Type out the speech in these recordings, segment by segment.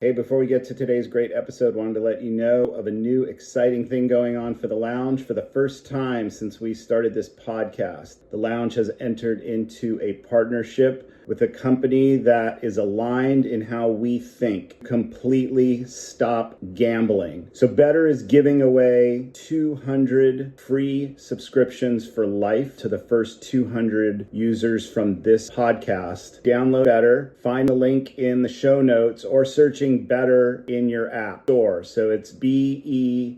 Hey, before we get to today's great episode, wanted to let you know of a new exciting thing going on for the Lounge. For the first time since we started this podcast, the Lounge has entered into a partnership with a company that is aligned in how we think. Completely stop gambling. So Betttr is giving away 200 free subscriptions for life to the first 200 users from this podcast. Download Betttr, find the link in the show notes, or searching Betttr in your app store. So it's Bettr,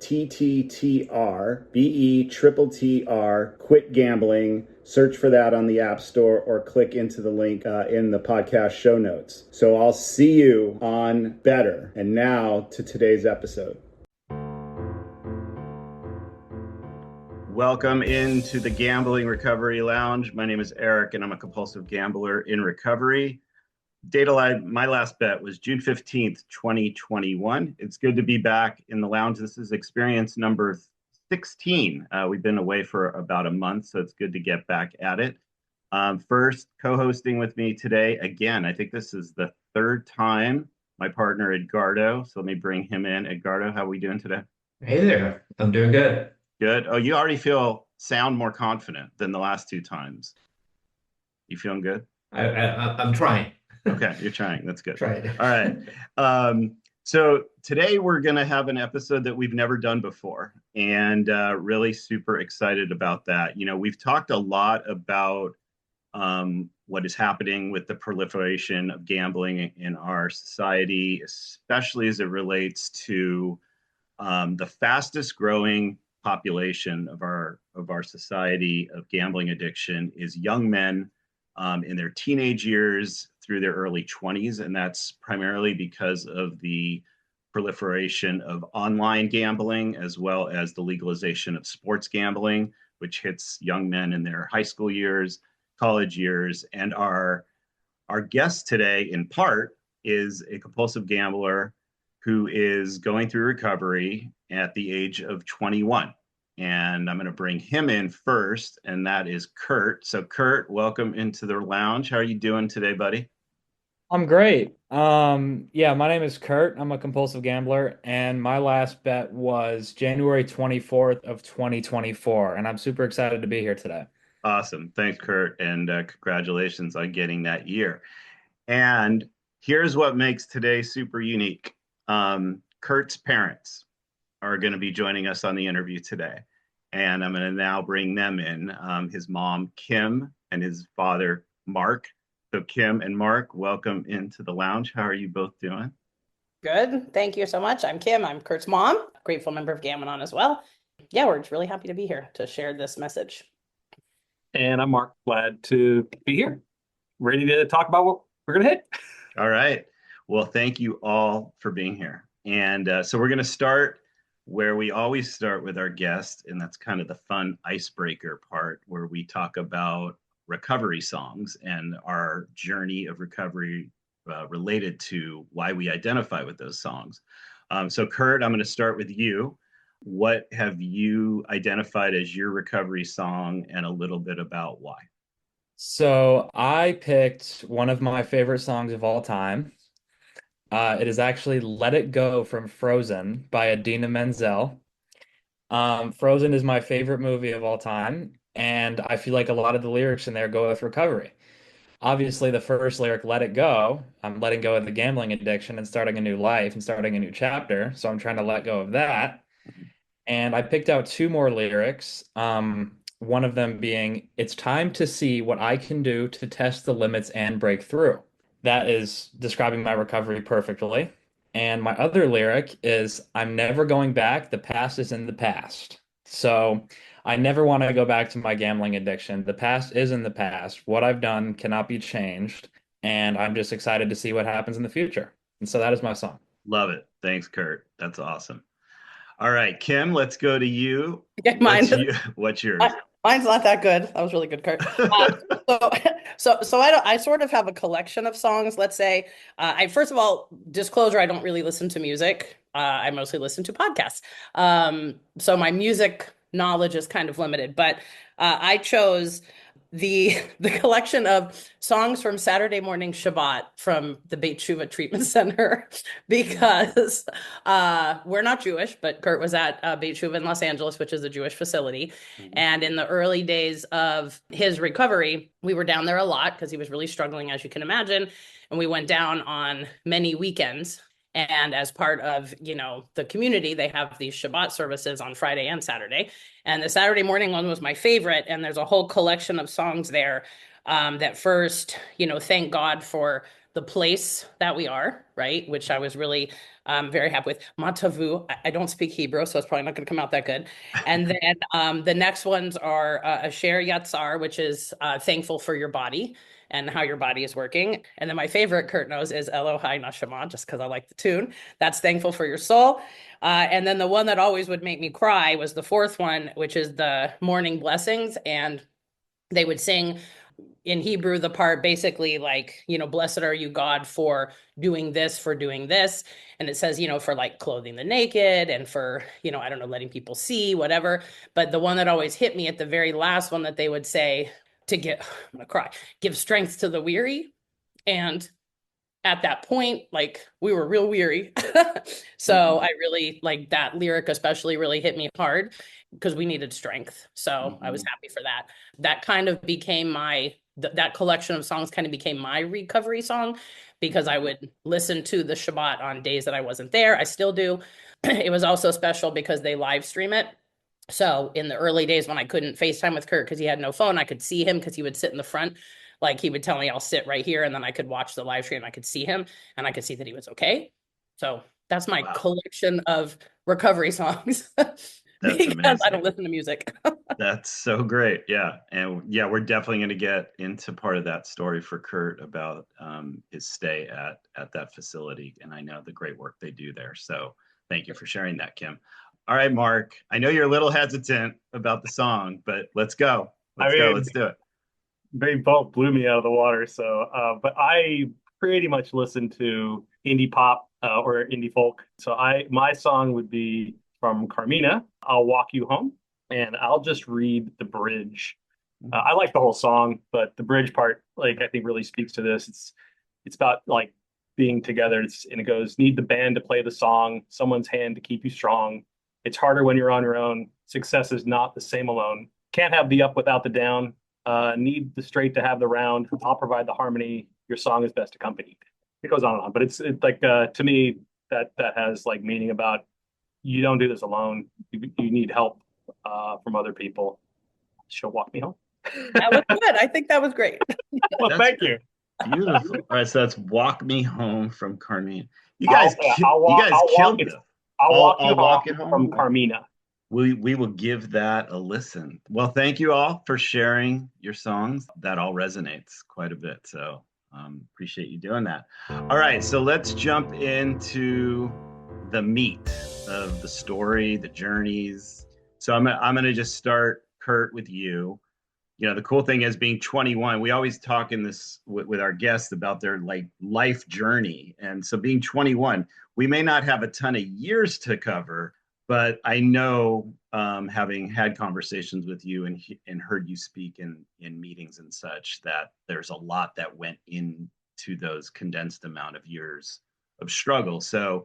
Bettr, quit gambling. Search for that on the App Store or click into the link in the podcast show notes. So I'll see you on Betttr. And now to today's episode. Welcome into the Gambling Recovery Lounge. My name is Eric, and I'm a compulsive gambler in recovery. My last bet was June 15th, 2021. It's good to be back in the lounge. This is experience number 16. We've been away for about a month, so it's good to get back at it. First, co-hosting with me today, again, I think this is the third time, my partner, Edgardo. So let me bring him in. Edgardo, how are we doing today? Hey there, I'm doing good. Good. Oh, you already sound more confident than the last two times. You feeling good? I'm trying. Okay, you're trying. That's good. Trying. All right. So today we're going to have an episode that we've never done before, and really super excited about that. You know, we've talked a lot about what is happening with the proliferation of gambling in our society, especially as it relates to the fastest growing population of our society of gambling addiction is young men in their teenage years through their early 20s. And that's primarily because of the proliferation of online gambling, as well as the legalization of sports gambling, which hits young men in their high school years, college years. And our guest today, in part, is a compulsive gambler who is going through recovery at the age of 21. And I'm going to bring him in first, and that is Kurt. So, Kurt, welcome into the lounge. How are you doing today, buddy? I'm great. Yeah, my name is Kurt. I'm a compulsive gambler, and my last bet was January 24th of 2024, and I'm super excited to be here today. Awesome. Thanks, Kurt, and congratulations on getting that year. And here's what makes today super unique. Kurt's parents are going to be joining us on the interview today. And I'm going to now bring them in, his mom, Kim, and his father, Mark. So Kim and Mark, welcome into the lounge. How are you both doing? Good. Thank you so much. I'm Kim. I'm Kurt's mom, grateful member of Gamanon as well. Yeah, we're really happy to be here to share this message. And I'm Mark, glad to be here, ready to talk about what we're going to hit. All right. Well, thank you all for being here. And so we're going to start where we always start with our guest, and that's kind of the fun icebreaker part where we talk about recovery songs and our journey of recovery related to why we identify with those songs. So Kurt, I'm going to start with you. What have you identified as your recovery song, and a little bit about why? So I picked one of my favorite songs of all time. It is actually Let It Go from Frozen by Idina Menzel. Frozen is my favorite movie of all time, and I feel like a lot of the lyrics in there go with recovery. Obviously, the first lyric, Let It Go, I'm letting go of the gambling addiction and starting a new life and starting a new chapter. So I'm trying to let go of that. And I picked out two more lyrics. One of them being, It's time to see what I can do to test the limits and break through. That is describing my recovery perfectly. And my other lyric is, I'm never going back. The past is in the past. So I never want to go back to my gambling addiction. The past is in the past. What I've done cannot be changed. And I'm just excited to see what happens in the future. And so that is my song. Love it. Thanks, Kurt. That's awesome. All right, Kim, let's go to you. Okay, mine. What's yours? Mine's not that good. That was really good, Kurt. So I sort of have a collection of songs. Let's say, first of all, disclosure, I don't really listen to music. I mostly listen to podcasts. So my music knowledge is kind of limited. But I chose the collection of songs from Saturday morning Shabbat from the Betttr Treatment Center because we're not Jewish, but Kurt was at Betttr in Los Angeles, which is a Jewish facility. And in the early days of his recovery, we were down there a lot because he was really struggling, as you can imagine. And we went down on many weekends. And as part of, the community, they have these Shabbat services on Friday and Saturday. And the Saturday morning one was my favorite. And there's a whole collection of songs there that first, thank God for the place that we are, right? Which I was really very happy with. Matavu, I don't speak Hebrew, so it's probably not going to come out that good. And then the next ones are Asher Yatzar, which is thankful for your body and how your body is working. And then my favorite, Kurt knows, is Elohai Nashama, just because I like the tune. That's thankful for your soul. And then the one that always would make me cry was the fourth one, which is the morning blessings. And they would sing in Hebrew the part basically like, blessed are you, God, for doing this, for doing this. And it says, for like clothing the naked and for, I don't know, letting people see, whatever. But the one that always hit me at the very last one that they would say, I'm gonna cry, give strength to the weary. And at that point, like we were real weary. So I really like that lyric, especially really hit me hard because we needed strength. So I was happy for that. That kind of became that collection of songs kind of became my recovery song because I would listen to the Shabbat on days that I wasn't there. I still do. It was also special because they live stream it. So in the early days when I couldn't FaceTime with Kurt because he had no phone, I could see him because he would sit in the front. Like he would tell me I'll sit right here and then I could watch the live stream. I could see him and I could see that he was okay. So that's my collection of recovery songs because amazing. I don't listen to music. That's so great. Yeah. And yeah, we're definitely going to get into part of that story for Kurt about his stay at that facility. And I know the great work they do there. So thank you for sharing that, Kim. All right, Mark, I know you're a little hesitant about the song, but let's go. Let's do it. They both blew me out of the water. So, but I pretty much listen to indie pop or indie folk. So my song would be from Carmina, I'll Walk You Home. And I'll just read the bridge. I like the whole song, but the bridge part, like, I think really speaks to this. It's about like being together. And it goes, need the band to play the song, someone's hand to keep you strong. It's harder when you're on your own. Success is not the same alone. Can't have the up without the down. Need the straight to have the round. I'll provide the harmony. Your song is best accompanied. It goes on and on, but it's like to me that has like meaning about you don't do this alone. You need help from other people. She'll walk me home. That was good. I think that was great. Well, thank you. Beautiful. All right, so that's "Walk Me Home" from Carmina. You guys killed it. I'll walk you home from Carmina. We will give that a listen. Well, thank you all for sharing your songs. That all resonates quite a bit. So appreciate you doing that. All right, so let's jump into the meat of the story, the journeys. So I'm going to just start, Kurt, with you. The cool thing is being 21, we always talk in this with our guests about their like life journey. And so being 21, we may not have a ton of years to cover, but I know having had conversations with you and heard you speak in meetings and such, that there's a lot that went into those condensed amount of years of struggle. So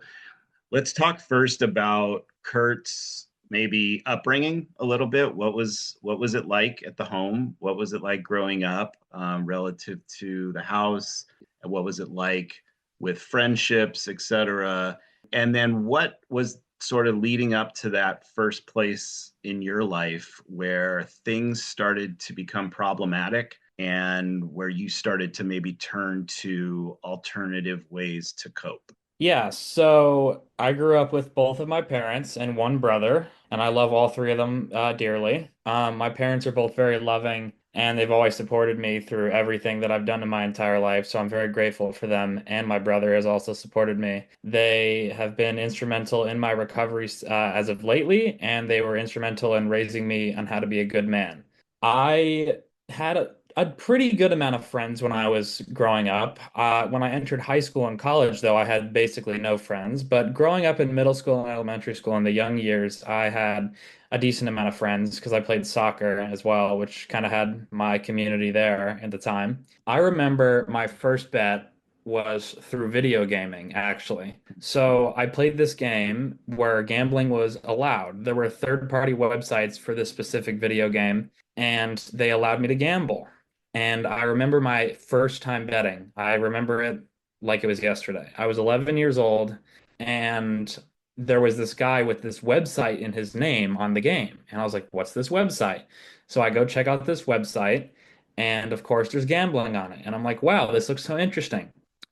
let's talk first about Kurt's maybe upbringing a little bit. What was it like at the home? What was it like growing up relative to the house? What was it like with friendships, etc.? And then what was sort of leading up to that first place in your life where things started to become problematic and where you started to maybe turn to alternative ways to cope? Yeah, so I grew up with both of my parents and one brother, and I love all three of them dearly. My parents are both very loving, and they've always supported me through everything that I've done in my entire life, so I'm very grateful for them, and my brother has also supported me. They have been instrumental in my recovery as of lately, and they were instrumental in raising me on how to be a good man. I had a pretty good amount of friends when I was growing up. When I entered high school and college, though, I had basically no friends. But growing up in middle school and elementary school in the young years, I had a decent amount of friends because I played soccer as well, which kind of had my community there at the time. I remember my first bet was through video gaming, actually. So I played this game where gambling was allowed. There were third-party websites for this specific video game, and they allowed me to gamble. And I remember my first time betting. I remember it like it was yesterday. I was 11 years old, and there was this guy with this website in his name on the game. And I was like, what's this website? So I go check out this website, and of course, there's gambling on it. And I'm like, wow, this looks so interesting.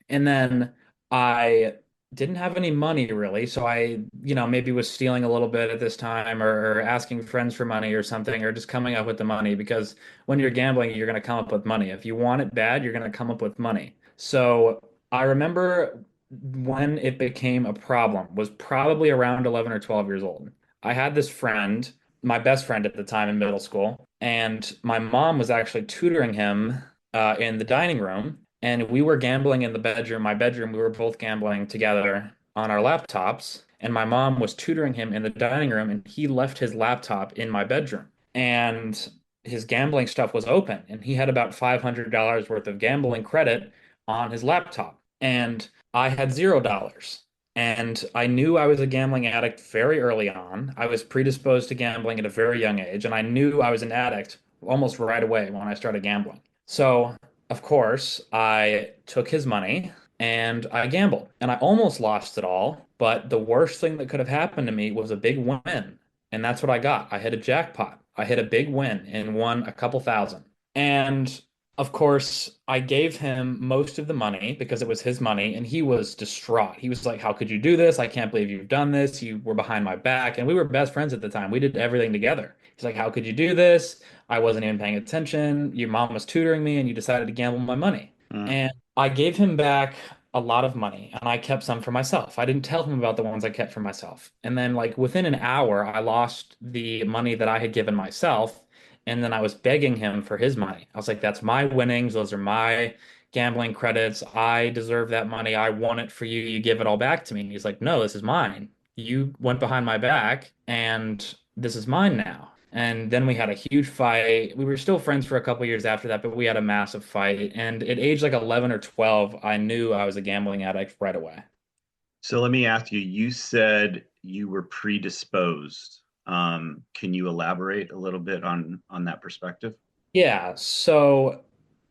And then I didn't have any money really, so I, maybe was stealing a little bit at this time or asking friends for money or something, or just coming up with the money because when you're gambling, you're going to come up with money. If you want it bad, you're going to come up with money. So I remember when it became a problem was probably around 11 or 12 years old. I had this friend, my best friend at the time in middle school, and my mom was actually tutoring him in the dining room. And we were gambling in the bedroom, my bedroom. We were both gambling together on our laptops. And my mom was tutoring him in the dining room, and he left his laptop in my bedroom. And his gambling stuff was open, and he had about $500 worth of gambling credit on his laptop. And I had $0. And I knew I was a gambling addict very early on. I was predisposed to gambling at a very young age, and I knew I was an addict almost right away when I started gambling. So of course, I took his money and I gambled. And I almost lost it all, but the worst thing that could have happened to me was a big win. And that's what I got. I hit a jackpot. I hit a big win and won a couple thousand. And of course, I gave him most of the money because it was his money, and he was distraught. He was like, how could you do this? I can't believe you've done this. You were behind my back. And we were best friends at the time. We did everything together. He's like, how could you do this? I wasn't even paying attention. Your mom was tutoring me, and you decided to gamble my money. Mm. And I gave him back a lot of money, and I kept some for myself. I didn't tell him about the ones I kept for myself. And then, like, within an hour, I lost the money that I had given myself. And then I was begging him for his money. I was like, that's my winnings. Those are my gambling credits. I deserve that money. I want it for you. You give it all back to me. And he's like, no, this is mine. You went behind my back, and this is mine now. And then we had a huge fight. We were still friends for a couple years after that, but we had a massive fight. And at age like 11 or 12, I knew I was a gambling addict right away. So let me ask you, you said you were predisposed. Can you elaborate a little bit on that perspective? Yeah, so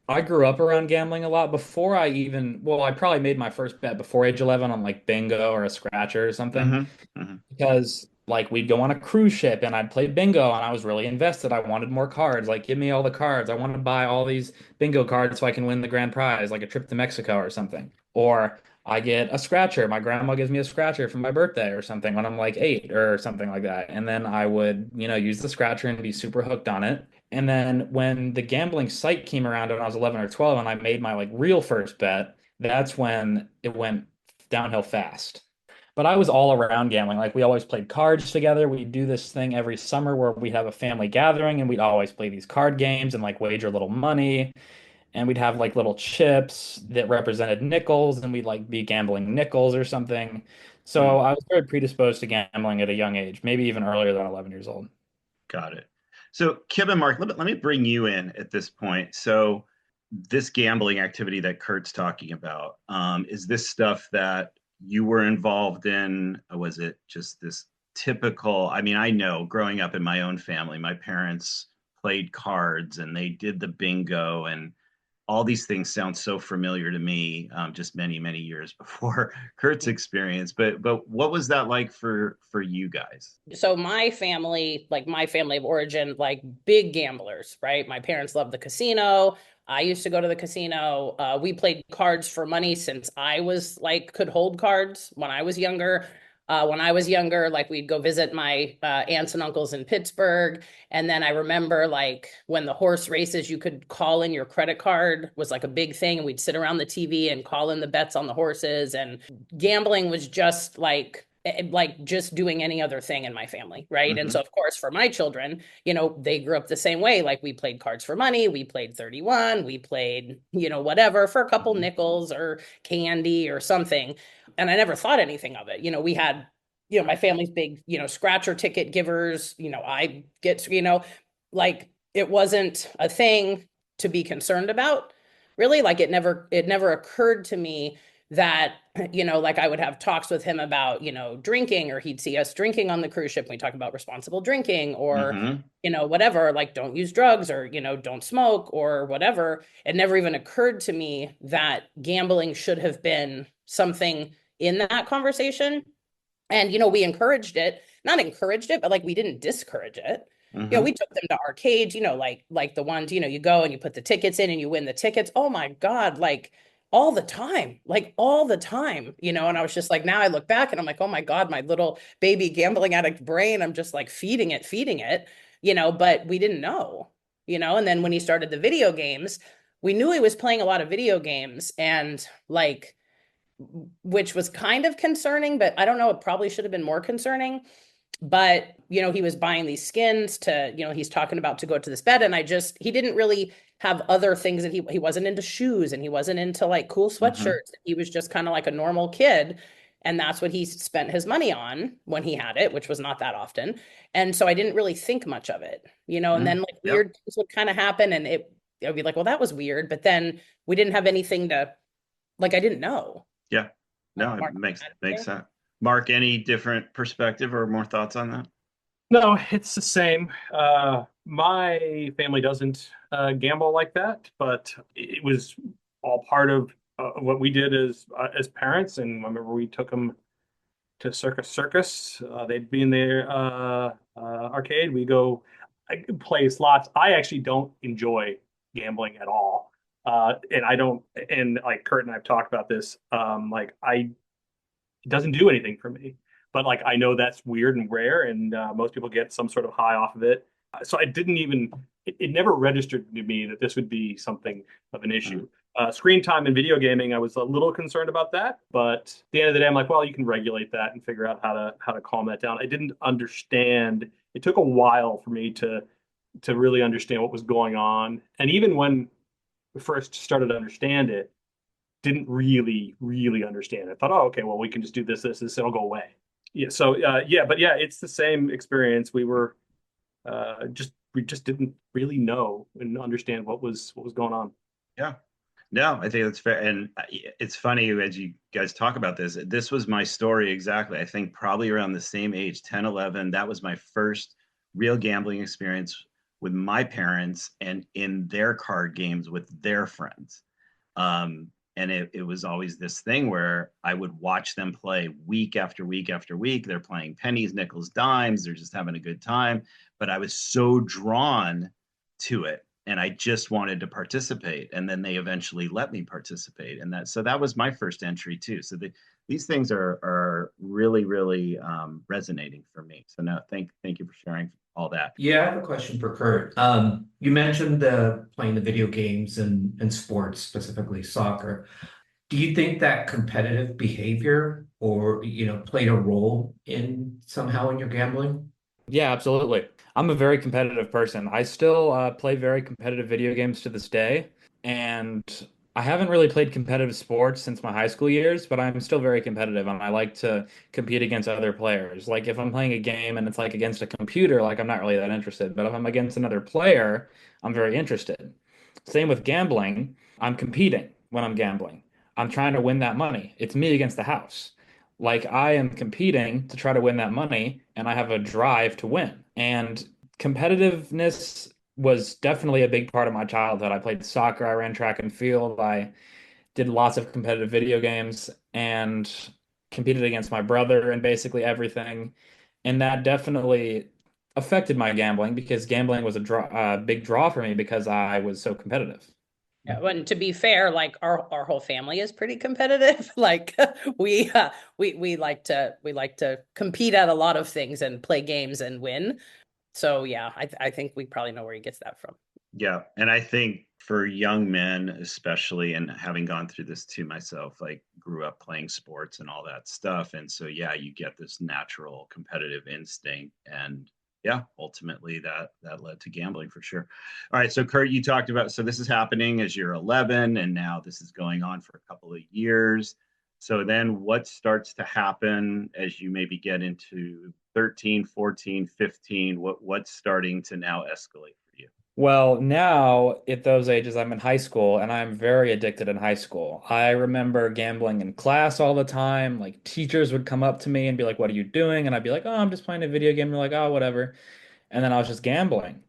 I grew up around gambling a lot before I even, well, I probably made my first bet before age 11 on like bingo or a scratcher or something. Hmm. Hmm. Because like we'd go on a cruise ship and I'd play bingo and I was really invested. I wanted more cards. Like, give me all the cards. I want to buy all these bingo cards so I can win the grand prize, like a trip to Mexico or something. Or I get a scratcher. My grandma gives me a scratcher for my birthday or something when I'm like 8 or something like that. And then I would, use the scratcher and be super hooked on it. And then when the gambling site came around when I was 11 or 12 and I made my like real first bet, that's when it went downhill fast. But I was all around gambling. Like we always played cards together. We'd do this thing every summer where we'd have a family gathering and we'd always play these card games and like wager a little money. And we'd have like little chips that represented nickels and we'd like be gambling nickels or something. So Mm. I was very predisposed to gambling at a young age, maybe even earlier than 11 years old. Got it. So, Kim and Mark, let me bring you in at this point. So, this gambling activity that Kurt's talking about, is this stuff that you were involved in? Or was it just this typical? I mean, I know growing up in my own family, my parents played cards and they did the bingo, and all these things sound so familiar to me, just many, many years before Kurt's experience. But what was that like for you guys? So my family, like my family of origin, like big gamblers, right? My parents loved the casino. I used to go to the casino. We played cards for money since I was like could hold cards when I was younger. When I was younger, like we'd go visit my aunts and uncles in Pittsburgh. And then I remember like when the horse races, you could call in your credit card was like a big thing. And we'd sit around the TV and call in the bets on the horses. And gambling was just like like just doing any other thing in my family, right? And Mm-hmm. so, of course, for my children, they grew up the same way. Like we played cards for money, we played 31, we played, whatever for a couple Mm-hmm. nickels or candy or something. And I never thought anything of it. We had, my family's big, scratcher ticket givers. I get, like it wasn't a thing to be concerned about, really. Like it never occurred to me that like I would have talks with him about drinking, or he'd see us drinking on the cruise ship and we talk about responsible drinking, or Mm-hmm. whatever, like don't use drugs, or don't smoke or whatever. It never even occurred to me that gambling should have been something in that conversation. And we encouraged it, not encouraged it, but like we didn't discourage it. Mm-hmm. We took them to arcades, like the ones, you go and you put the tickets in and you win the tickets. Oh my God, like all the time, like all the time, and I was just like, now I look back and I'm like, oh my God, my little baby gambling addict brain, I'm just like feeding it, but we didn't know, and then when he started the video games, we knew he was playing a lot of video games, and like, which was kind of concerning, but I don't know, it probably should have been more concerning. But, he was buying these skins to, he's talking about to go to this bed. And he didn't really have other things that he wasn't into shoes, and he wasn't into like cool Mm-hmm. sweatshirts. He was just kind of like a normal kid. And that's what he spent his money on when he had it, which was not that often. And so I didn't really think much of it, and then like Yep. weird things would kind of happen, and it would be like, well, that was weird. But then we didn't have anything to, like, I didn't know. Yeah. No, it Mark, makes sense. Mark, any different perspective or more thoughts on that? No, it's the same. My family doesn't gamble like that, but it was all part of what we did as parents. And I remember we took them to Circus. They'd be in their arcade. We go play slots. I actually don't enjoy gambling at all. And I don't, and like Kurt and I've talked about this. Like it doesn't do anything for me. But like I know that's weird and rare, and most people get some sort of high off of it. So I didn't even it never registered to me that this would be something of an issue. Screen time and video gaming, I was a little concerned about that, but at the end of the day, I'm like, well, you can regulate that and figure out how to calm that down. I didn't understand. It took a while for me to really understand what was going on, and even when we first started to understand it, didn't really understand it. I thought, oh, okay, well, we can just do this, it'll go away. Yeah. So, yeah, but yeah, it's the same experience. We just didn't really know and understand what was going on. Yeah. No, I think that's fair. And it's funny as you guys talk about this. This was my story exactly. I think probably around the same age, 10, 11. That was my first real gambling experience with my parents and in their card games with their friends. And it was always this thing where I would watch them play week after week after week. They're playing pennies, nickels, dimes. They're just having a good time. But I was so drawn to it, and I just wanted to participate. And then they eventually let me participate. And that was my first entry too. So these things are really resonating for me. So no, thank you for sharing all that. Yeah, I have a question for Kurt. You mentioned the playing the video games and sports, specifically soccer. Do you think that competitive behavior or played a role in somehow in your gambling? Yeah, absolutely. I'm a very competitive person. I still play very competitive video games to this day, and I haven't really played competitive sports since my high school years, but I'm still very competitive, and I like to compete against other players. Like if I'm playing a game and it's like against a computer, like I'm not really that interested, but if I'm against another player, I'm very interested. Same with gambling. I'm competing when I'm gambling. I'm trying to win that money. It's me against the house. Like I am competing to try to win that money, and I have a drive to win. And competitiveness was definitely a big part of my childhood. I played soccer, I ran track and field, I did lots of competitive video games and competed against my brother in basically everything. And that definitely affected my gambling because gambling was a big draw for me because I was so competitive. Yeah, and to be fair, like our whole family is pretty competitive. Like we like to compete at a lot of things and play games and win. So yeah, I think we probably know where he gets that from. Yeah. And I think for young men, especially, and having gone through this too myself, like grew up playing sports and all that stuff. And so, yeah, you get this natural competitive instinct. And yeah, ultimately that led to gambling for sure. All right. So, Kurt, you talked about, so this is happening as you're 11, and now this is going on for a couple of years. So then what starts to happen as you maybe get into 13, 14, 15? What's starting to now escalate for you? Well, now at those ages, I'm in high school and I'm very addicted in high school. I remember gambling in class all the time. Like teachers would come up to me and be like, "What are you doing?" And I'd be like, "Oh, I'm just playing a video game." And they're like, "Oh, whatever." And then I was just gambling.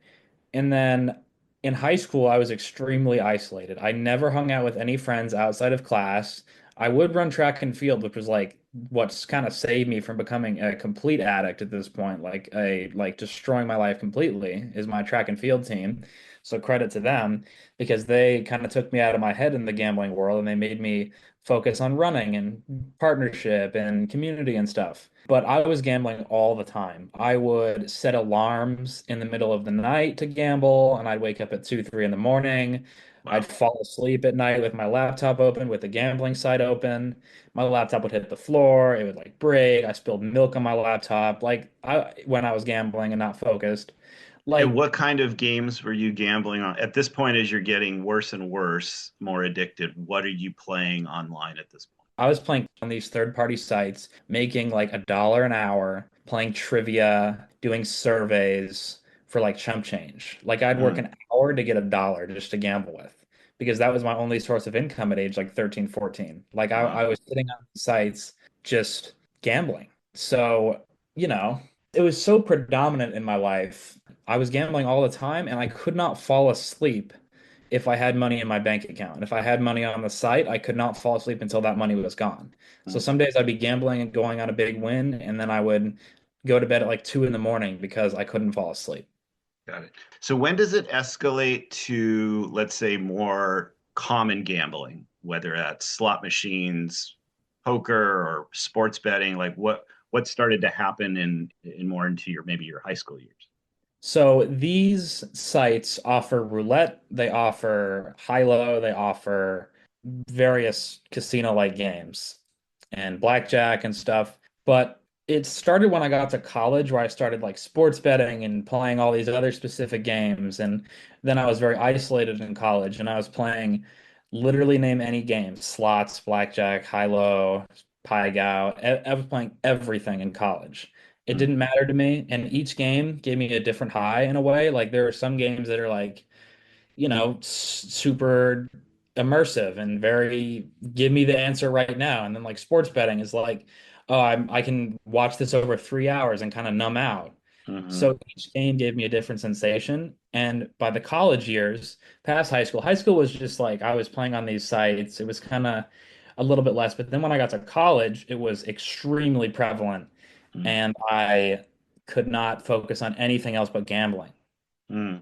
And then in high school, I was extremely isolated. I never hung out with any friends outside of class. I would run track and field, which was like what's kind of saved me from becoming a complete addict at this point, like destroying my life completely is my track and field team. So credit to them because they kind of took me out of my head in the gambling world and they made me focus on running and partnership and community and stuff. But I was gambling all the time. I would set alarms in the middle of the night to gamble, and I'd wake up at 2, 3 in the morning. I'd Wow. fall asleep at night with my laptop open, with the gambling site open. My laptop would hit the floor. It would like break. I spilled milk on my laptop, when I was gambling and not focused. And Like what kind of games were you gambling on? At this point, as you're getting worse and worse, more addicted, what are you playing online at this point? I was playing on these third-party sites, making like $1 an hour, playing trivia, doing surveys for like chump change. Like I'd work Mm, an hour to get $1 just to gamble with because that was my only source of income at age like 13, 14. Like I wow. was sitting on sites just gambling. So, you know, it was so predominant in my life. I was gambling all the time and I could not fall asleep if I had money in my bank account. If I had money on the site, I could not fall asleep until that money was gone. So Mm, some days I'd be gambling and going on a big win, and then I would go to bed at like 2 in the morning because I couldn't fall asleep. got it. So when does it escalate to, let's say, more common gambling, whether that's slot machines, poker, or sports betting? Like what started to happen in more into your maybe your high school years? So these sites offer roulette, they offer high-low, they offer various casino-like games and blackjack and stuff. But it started when I got to college where I started like sports betting and playing all these other specific games. And then I was very isolated in college and I was playing literally name any game, slots, blackjack, high-low, pie gow. I was playing everything in college. It Mm, didn't matter to me, and each game gave me a different high in a way. Like there are some games that are like, super immersive and very give me the answer right now. And then like sports betting is like, oh, I can watch this over 3 hours and kind of numb out. mhm. So each game gave me a different sensation. And by the college years, past high school was just like I was playing on these sites. It was kind of a little bit less. But then when I got to college, it was extremely prevalent Mm, and I could not focus on anything else but gambling. mm.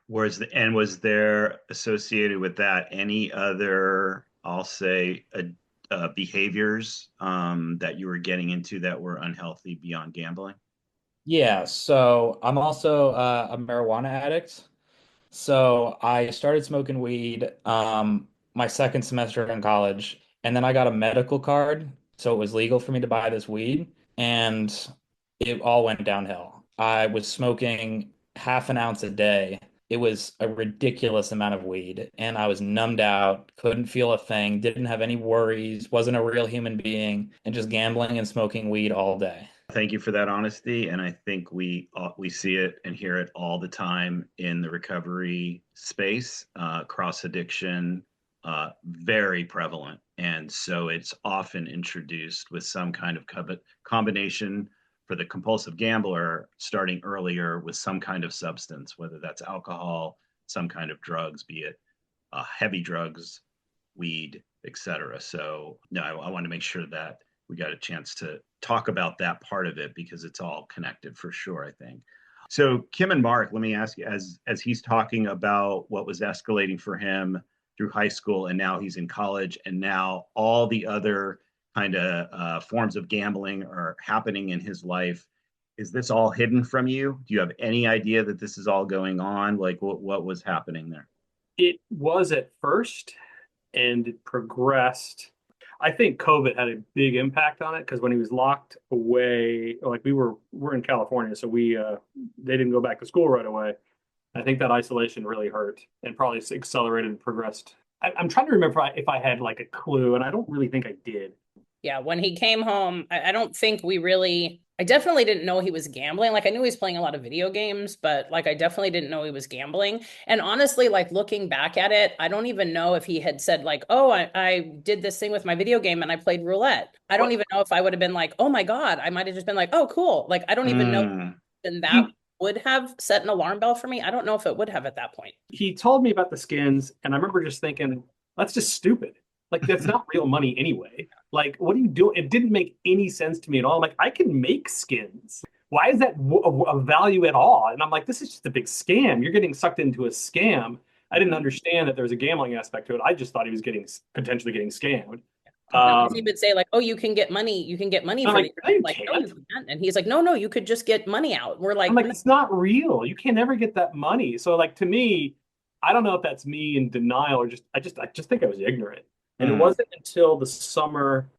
Was there associated with that any other, I'll say, behaviors that you were getting into that were unhealthy beyond gambling? Yeah, so I'm also a marijuana addict. So I started smoking weed my second semester in college, and then I got a medical card, so it was legal for me to buy this weed, and it all went downhill. I was smoking half an ounce a day. It was a ridiculous amount of weed, and I was numbed out, couldn't feel a thing, didn't have any worries, wasn't a real human being, and just gambling and smoking weed all day. Thank you for that honesty, and I think we see it and hear it all the time in the recovery space. Cross addiction, very prevalent, and so it's often introduced with some kind of combination for the compulsive gambler, starting earlier with some kind of substance, whether that's alcohol, some kind of drugs, be it heavy drugs, weed, etc. So no, I want to make sure that we got a chance to talk about that part of it because it's all connected for sure, I think. So Kim and Mark, let me ask you, as he's talking about what was escalating for him through high school and now he's in college and now all the other kind of forms of gambling are happening in his life. Is this all hidden from you? Do you have any idea that this is all going on? Like what was happening there? It was at first, and it progressed. I think COVID had a big impact on it because when he was locked away, like we're in California, so we they didn't go back to school right away. I think that isolation really hurt and probably accelerated and progressed. I'm trying to remember if I had like a clue, and I don't really think I did. Yeah, when he came home, I don't think we really, I definitely didn't know he was gambling. Like I knew he was playing a lot of video games, but like I definitely didn't know he was gambling. And honestly, like looking back at it, I don't even know if he had said like, oh, I did this thing with my video game and I played roulette. I don't What even know if I would have been like, oh my God, I might have just been like, oh, cool. Like I don't even know Mm. then that he would have set an alarm bell for me. I don't know if it would have at that point. he told me about the skins, and I remember just thinking, that's just stupid. Like that's not real money anyway. Like, what do you do? It didn't make any sense to me at all. I'm like, I can make skins. Why is that a value at all? And I'm like, this is just a big scam. You're getting sucked into a scam. I didn't understand that there was a gambling aspect to it. I just thought he was getting potentially getting scammed. No, because he Um, would say like, "Oh, you can get money I'm for like, these." no, you Like, no, you can't. can't. And he's like, "No, no, you could just get money out." We're I'm like, like, "No." it's not real. You can never get that money. So like to me, I don't know if that's me in denial or just think I was ignorant. And it Mm. wasn't until the summer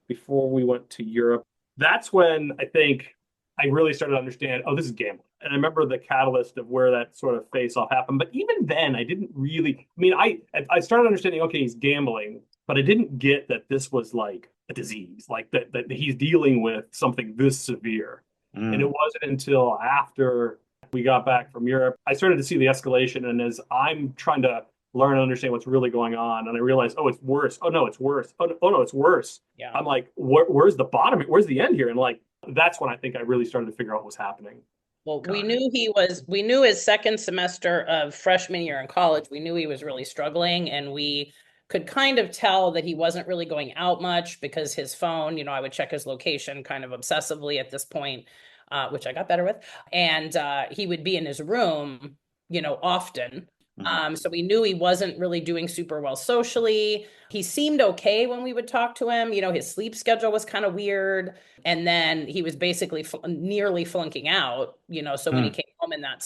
before we went to Europe. That's when I think I really started to understand, oh, this is gambling. And I remember the catalyst of where that sort of face off happened. But even then, I didn't really, I mean, I started understanding, okay, he's gambling, but I didn't get that this was like a disease, like that he's dealing with something this severe. And it Mm. wasn't until after we got back from Europe, I started to see the escalation. And as I'm trying to learn and understand what's really going on, and I realized, oh, it's worse. Oh no, it's worse. Oh no, it's worse. Yeah. I'm like, where's the bottom? Where's the end here? And like, that's when I think I really started to figure out what was happening. Well, Got it. we knew his second semester of freshman year in college, we knew he was really struggling, and we could kind of tell that he wasn't really going out much because his phone, I would check his location kind of obsessively at this point, which I got better with. And he would be in his room, often. Mm. So we knew he wasn't really doing super well socially. He seemed okay when we would talk to him. His sleep schedule was kind of weird. And then he was basically nearly flunking out, so when he Mm. came home in that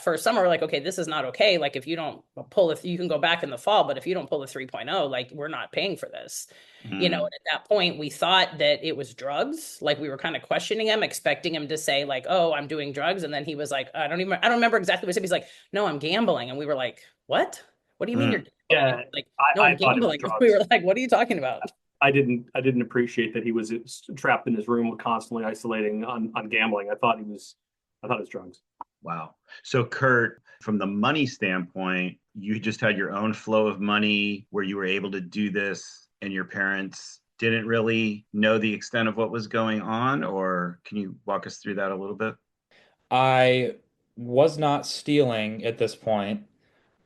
first summer, we're like, okay, this is not okay. Like if you don't you can go back in the fall, but if you don't pull the 3.0, like we're not paying for this. And Mm. at that point we thought that it was drugs. Like we were kind of questioning him, expecting him to say like, oh, I'm doing drugs. And then he was like, I don't remember exactly what he said. He's like, no, I'm gambling. And we were like, what do you mean you're Mm. gambling? And Yeah, he's like, no, I'm I thought it was gambling. We drugs. were like, what are you talking about? I didn't appreciate that he was trapped in his room, constantly isolating on gambling. I thought it was drugs. Wow. So, Kurt, from the money standpoint, you just had your own flow of money where you were able to do this, and your parents didn't really know the extent of what was going on? Or can you walk us through that a little bit? I was not stealing at this point.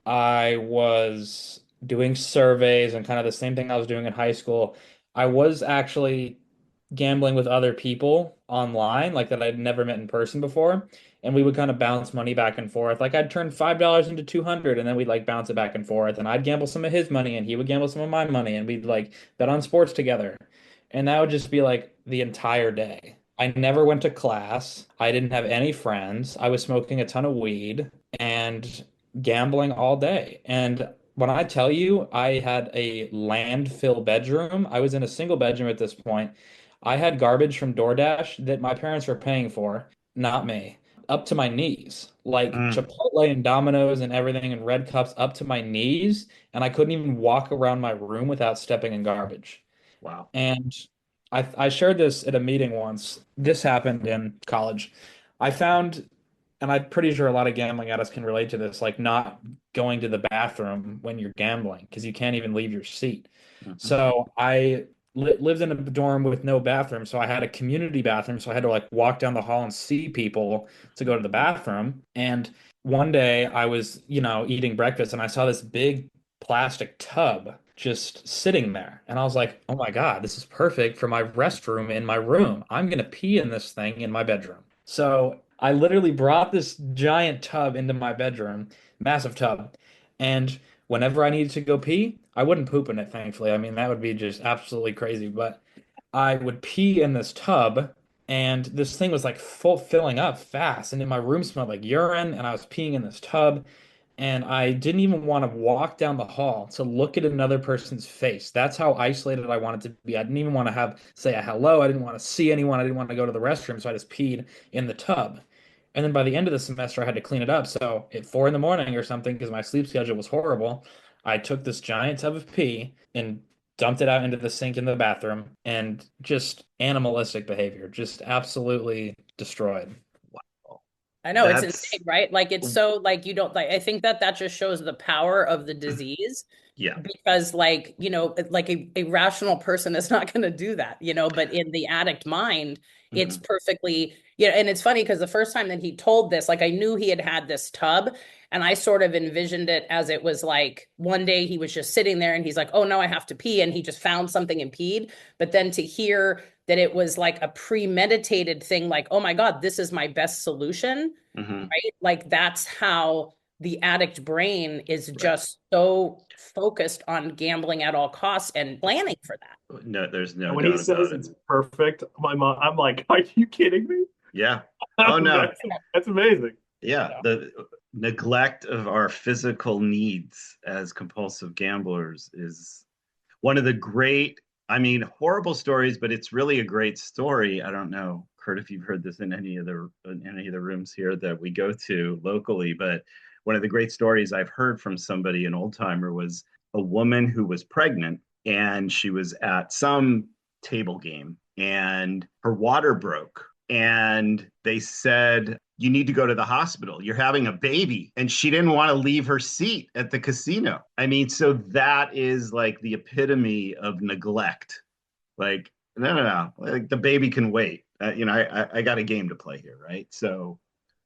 I was doing surveys and kind of the same thing I was doing in high school. I was actually gambling with other people online, like that I'd never met in person before. And we would kind of bounce money back and forth. Like I'd turn $5 into 200 and then we'd like bounce it back and forth. And I'd gamble some of his money and he would gamble some of my money and we'd like bet on sports together. And that would just be like the entire day. I never went to class. I didn't have any friends. I was smoking a ton of weed and gambling all day. And when I tell you I had a landfill bedroom, I was in a single bedroom at this point. I had garbage from DoorDash that my parents were paying for, not me, up to my knees. Like Mm. Chipotle and Domino's and everything and red cups up to my knees, and I couldn't even walk around my room without stepping in garbage. Wow. And I shared this at a meeting once. This happened in college. I found, and I'm pretty sure a lot of gambling addicts can relate to this, like not going to the bathroom when you're gambling because you can't even leave your seat. Mhm. So I li lived in a dorm with no bathroom, so I had a community bathroom, so I had to like walk down the hall and see people to go to the bathroom. And one day I was, eating breakfast and I saw this big plastic tub just sitting there. And I was like, oh my God, this is perfect for my restroom in my room. I'm gonna pee in this thing in my bedroom. So I literally brought this giant tub into my bedroom, massive tub, and whenever I needed to go pee, I wouldn't poop in it, thankfully. I mean, that would be just absolutely crazy, but I would pee in this tub, and this thing was like full filling up fast, and in my room smelled like urine, and I was peeing in this tub. and I didn't even want to walk down the hall to look at another person's face. That's how isolated I wanted to be. I didn't even want to say a hello. I didn't want to see anyone. I didn't want to go to the restroom, so I just peed in the tub. And then by the end of the semester, I had to clean it up. So at 4 in the morning or something, because my sleep schedule was horrible, I took this giant tub of pee and dumped it out into the sink in the bathroom, and just animalistic behavior, just absolutely destroyed. I know it's That's insane, right? Like it's so like you don't like I think that that just shows the power of the disease yeah. because like, like a rational person is not going to do that, but in the addict mind, it's Mhm. perfectly, and it's funny because the first time that he told this, like I knew he had this tub and I sort of envisioned it as it was like one day he was just sitting there and he's like, "Oh no, I have to pee," and he just found something and peed. But then to hear that it was like a premeditated thing, like, "Oh my God, this is my best solution." Mhm. Right? Like that's how the addict brain is Right. just so focused on gambling at all costs and planning for that. No, there's no And when he doubt about says it. it's perfect, my mom, I'm like, are you kidding me? Yeah. Oh no. That's amazing. Yeah. Yeah. The neglect of our physical needs as compulsive gamblers is one of the great, I mean, horrible stories, but it's really a great story. I don't know, Kurt, if you've heard this in any of the rooms here that we go to locally, but one of the great stories I've heard from somebody, an old timer, was a woman who was pregnant and she was at some table game and her water broke. And they said, "You need to go to the hospital. You're having a baby." And she didn't want to leave her seat at the casino. I mean, so that is like the epitome of neglect. Like, no, no, no. Like the baby can wait. I got a game to play here, right? So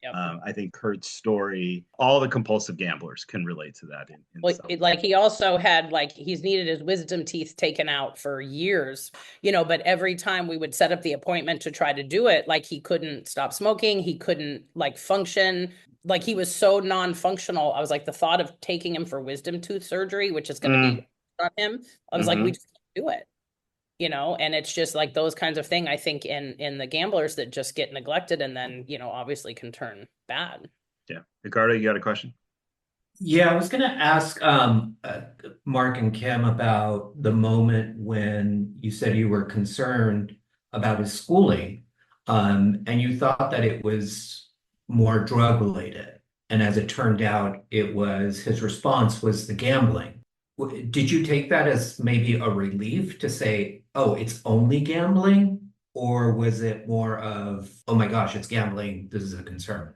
Yep. I think Kurt's story, all the compulsive gamblers can relate to that in Well, some way. like he also had like he's needed his wisdom teeth taken out for years, but every time we would set up the appointment to try to do it, like he couldn't stop smoking, he couldn't like function, like he was so non-functional. I was like the thought of taking him for wisdom tooth surgery, which is going to Mm, be on him. I was like we hmm just can't do it. And it's just like those kinds of thing I think in the gamblers that just get neglected and then, obviously can turn bad. Yeah. Edgardo, you got a question? Yeah, I was going to ask Mark and Kim about the moment when you said you were concerned about his schooling, and you thought that it was more drug related. And as it turned out, it was his response was the gambling. Did you take that as maybe a relief to say, oh, it's only gambling? Or was it more of, oh my gosh, it's gambling. This is a concern?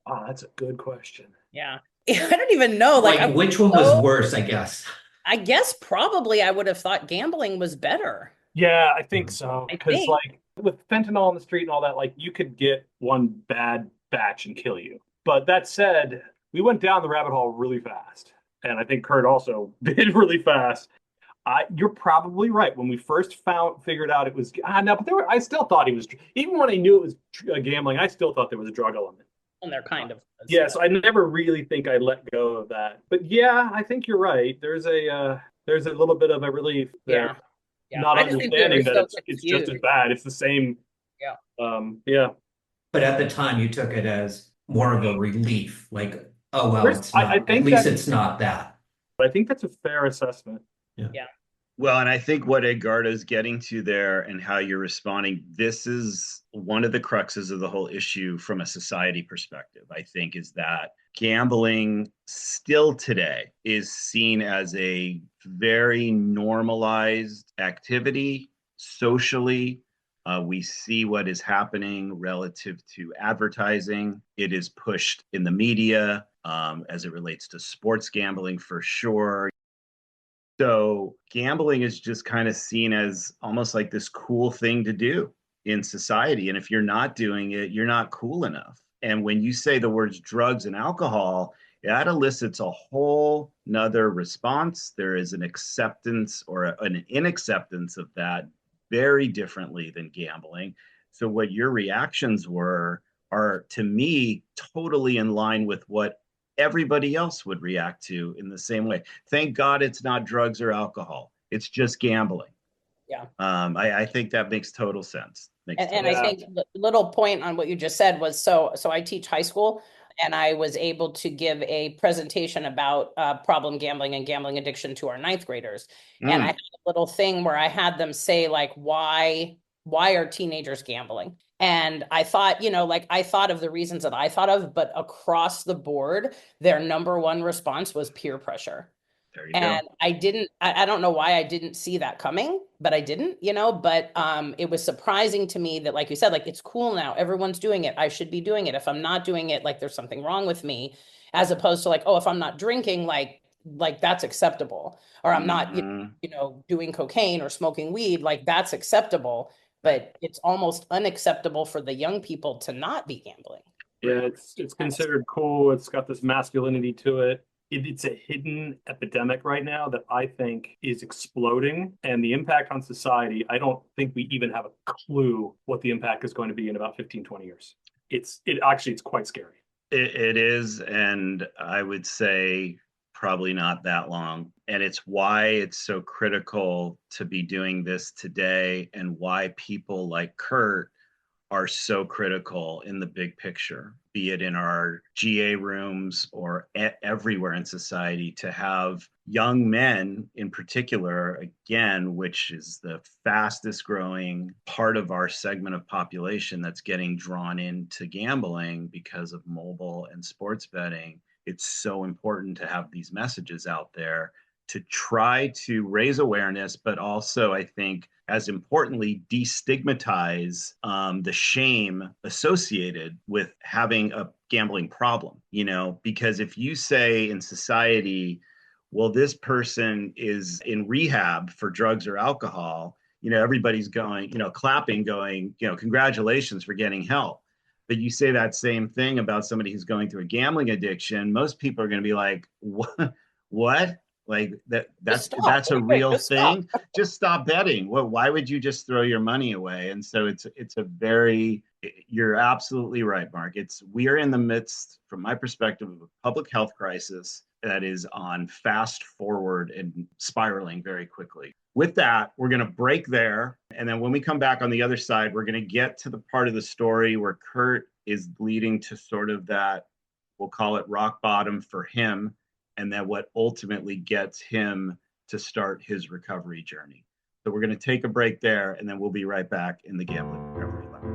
Oh, that's a good question. Yeah. I don't even know. Like Like, which one was worse, I guess? I guess probably I would have thought gambling was better. Yeah, I think so. I Because think. like with fentanyl on the street and all that, like you could get one bad batch and kill you. But that said, we went down the rabbit hole really fast. And I think Kurt also did really fast. You're probably right. When we first figured out it was no, but I still thought he was even when I knew it was gambling. I still thought there was a drug element. And they're kind of. Yeah, so I never really think I let go of that. But yeah, I think you're right. There's a little bit of a relief there. Yeah. Yeah. Not I just think we were understanding that so it's just as confused. bad. It's the same. Yeah. Yeah. But at the time, you took it as more of a relief, like, oh, well, it's I not, at think least that it's not that. I think that's a fair assessment. Yeah. Well, and I think what Edgardo's getting to there and how you're responding, this is one of the cruxes of the whole issue from a society perspective, I think, is that gambling still today is seen as a very normalized activity socially. We see what is happening relative to advertising. It is pushed in the media as it relates to sports gambling for sure. So gambling is just kind of seen as almost like this cool thing to do in society. And if you're not doing it, you're not cool enough. And when you say the words drugs and alcohol, that elicits a whole nother response. There is an acceptance or an inacceptance of that very differently than gambling. So what your reactions were are to me totally in line with what everybody else would react to in the same way. Thank God it's not drugs or alcohol. It's just gambling. Yeah. I think that makes total sense. And I think the little point on what you just said was so I teach high school and I was able to give a presentation about problem gambling and gambling addiction to our ninth graders. And I had a little thing where I had them say, like, why are teenagers gambling? And I thought, like I thought of the reasons that I thought of, but across the board, their number one response was peer pressure. There you go. And I don't know why I didn't see that coming, but I didn't, but it was surprising to me that, like you said, like, it's cool now, everyone's doing it, I should be doing it. If I'm not doing it, like, there's something wrong with me, as opposed to like, oh, if I'm not drinking, like that's acceptable, or I'm not, doing cocaine or smoking weed, like that's acceptable, but it's almost unacceptable for the young people to not be gambling. Yeah, it's considered cool. It's got this masculinity to it. It's a hidden epidemic right now that I think is exploding, and the impact on society, I don't think we even have a clue what the impact is going to be in about 15, 20 years. It's quite scary. It is, and I would say probably not that long. And it's why it's so critical to be doing this today, and why people like Kurt are so critical in the big picture, be it in our GA rooms or everywhere in society, to have young men in particular, again, which is the fastest growing part of our segment of population that's getting drawn into gambling because of mobile and sports betting. It's so important to have these messages out there to try to raise awareness, but also, I think, as importantly, destigmatize the shame associated with having a gambling problem, because if you say in society, well, this person is in rehab for drugs or alcohol, everybody's going, clapping, going, congratulations for getting help. But you say that same thing about somebody who's going through a gambling addiction, most people are going to be like, what? Like that's a real thing. Just stop betting. Well, why would you just throw your money away? And so you're absolutely right, Mark. We are in the midst, from my perspective, of a public health crisis that is on fast forward and spiraling very quickly. With that, we're going to break there. And then when we come back on the other side, we're going to get to the part of the story where Kurt is leading to sort of that, we'll call it rock bottom for him, and then what ultimately gets him to start his recovery journey. So we're going to take a break there, and then we'll be right back in the Gambling Recovery Lounge.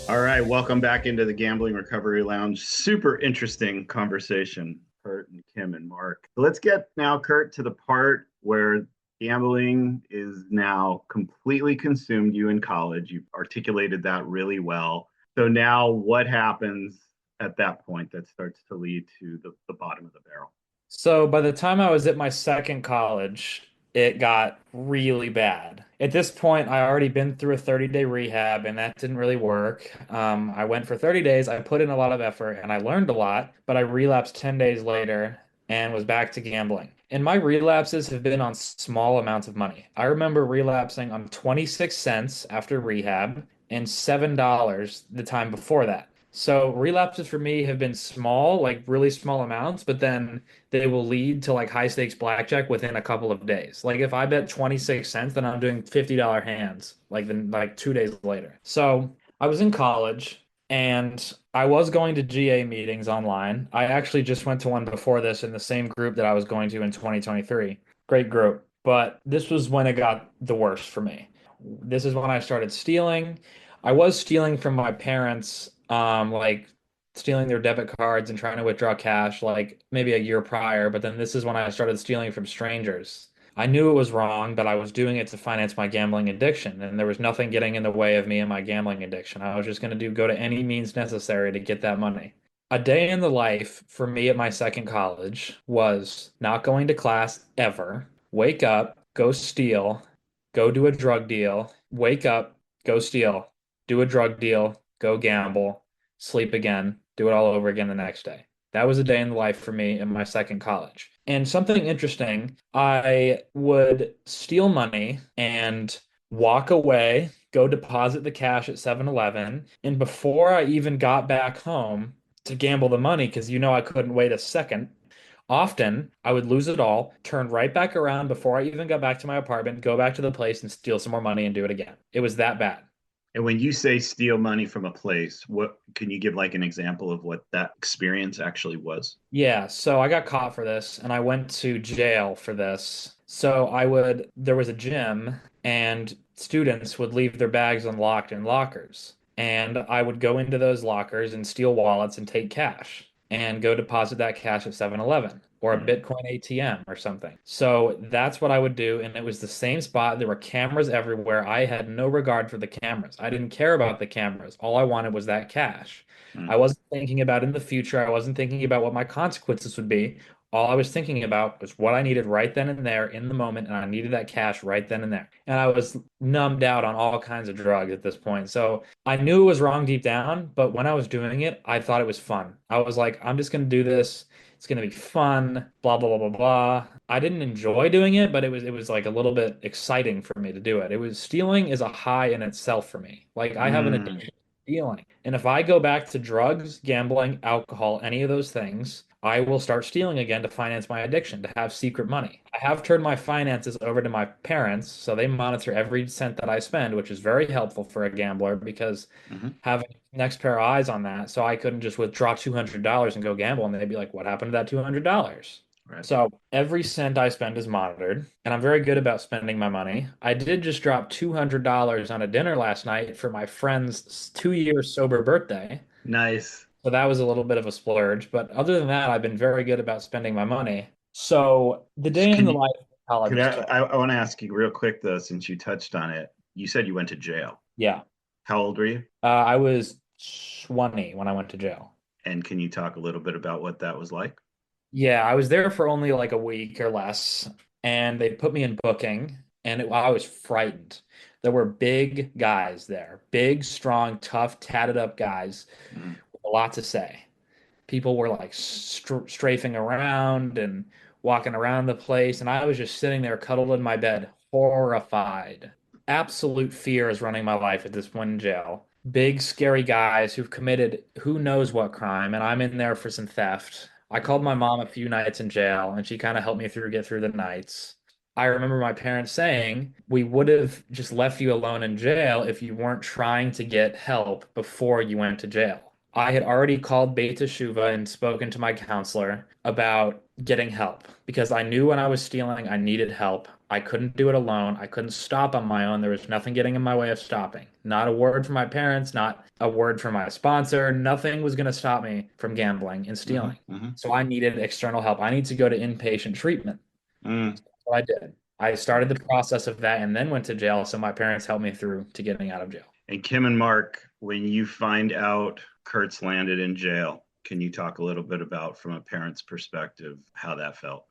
All right, welcome back into the Gambling Recovery Lounge. Super interesting conversation, Kurt and Kim and Mark. So let's get now, Kurt, to the part where gambling is now completely consumed you in college. You've articulated that really well. So now what happens at that point that starts to lead to the bottom of the barrel? So by the time I was at my second college, it got really bad. At this point, I already been through a 30-day rehab, and that didn't really work. I went for 30 days. I put in a lot of effort, and I learned a lot, but I relapsed 10 days later and was back to gambling. And my relapses have been on small amounts of money. I remember relapsing on 26 cents after rehab and $7 the time before that. So relapses for me have been small, like really small amounts, but then they will lead to like high stakes blackjack within a couple of days. Like if I bet 26 cents, then I'm doing $50 hands like 2 days later. So I was in college and I was going to GA meetings online. I actually just went to one before this in the same group that I was going to in 2023. Great group. But this was when it got the worst for me. This is when I started stealing. I was stealing from my parents, like stealing their debit cards and trying to withdraw cash like maybe a year prior, but then this is when I started stealing from strangers. I knew it was wrong, but I was doing it to finance my gambling addiction, and there was nothing getting in the way of me and my gambling addiction. I was just going to go to any means necessary to get that money. A day in the life for me at my second college was not going to class ever, wake up, go steal, go do a drug deal, wake up, go steal, do a drug deal, go gamble, sleep again, do it all over again the next day. That was a day in the life for me in my second college. And something interesting, I would steal money and walk away, go deposit the cash at 7-Eleven, and before I even got back home to gamble the money, because I couldn't wait a second, often I would lose it all, turn right back around before I even got back to my apartment, go back to the place and steal some more money and do it again. It was that bad. And when you say steal money from a place, what can you give like an example of what that experience actually was? Yeah, so I got caught for this and I went to jail for this. So there was a gym and students would leave their bags unlocked in lockers. And I would go into those lockers and steal wallets and take cash and go deposit that cash at 7-Eleven or a Mm, Bitcoin ATM or something. So that's what I would do. And it was the same spot. There were cameras everywhere. I had no regard for the cameras. I didn't care about the cameras. All I wanted was that cash. I mm, wasn't thinking about in the future. I wasn't thinking about what my consequences would be. All I was thinking about was what I needed right then and there in the moment, and I needed that cash right then and there. And I was numbed out on all kinds of drugs at this point. So I knew it was wrong deep down, but when I was doing it, I thought it was fun. I was like, I'm just going to do this. It's going to be fun, blah, blah, blah, blah, blah. I didn't enjoy doing it, but it was like a little bit exciting for me to do it. It was stealing is a high in itself for me. Like I have an mm, addiction stealing. And if I go back to drugs, gambling, alcohol, any of those things, I will start stealing again to finance my addiction, to have secret money. I have turned my finances over to my parents, so they monitor every cent that I spend, which is very helpful for a gambler because mhm. having next pair of eyes on that, so I couldn't just withdraw $200 and go gamble, and they'd be like, "What happened to that $200?" Right. So every cent I spend is monitored, and I'm very good about spending my money. I did just drop $200 on a dinner last night for my friend's 2 year sober birthday. Nice. So that was a little bit of a splurge. But other than that, I've been very good about spending my money. So the day in Can the you, life of a can college kid. I want to ask you real quick though, since you touched on it. You said you went to jail. Yeah. How old were you? I was 20 when I went to jail. And can you talk a little bit about what that was like? Yeah, I was there for only like a week or less, and they put me in booking, and I was frightened. There were big guys there, big, strong, tough, tatted up guys Mm, with a lot to say. People were like strafing around and walking around the place, and I was just sitting there cuddled in my bed, horrified. Absolute fear is running my life at this point in jail. Big, scary guys who've committed who knows what crime, and I'm in there for some theft. I called my mom a few nights in jail, and she kind of helped me get through the nights. I remember my parents saying, "We would have just left you alone in jail if you weren't trying to get help before you went to jail." I had already called Betttr and spoken to my counselor about getting help because I knew when I was stealing, I needed help. I couldn't do it alone. I couldn't stop on my own. There was nothing getting in my way of stopping. Not a word from my parents, not a word from my sponsor. Nothing was going to stop me from gambling and hmm stealing. hmm So I needed external help. I need to go to inpatient treatment. mm. So that's what I did. I started the process of that and then went to jail. So my parents helped me through to getting out of jail. And Kim and Mark, when you find out Kurt's landed in jail, can you talk a little bit about, from a parent's perspective, how that felt?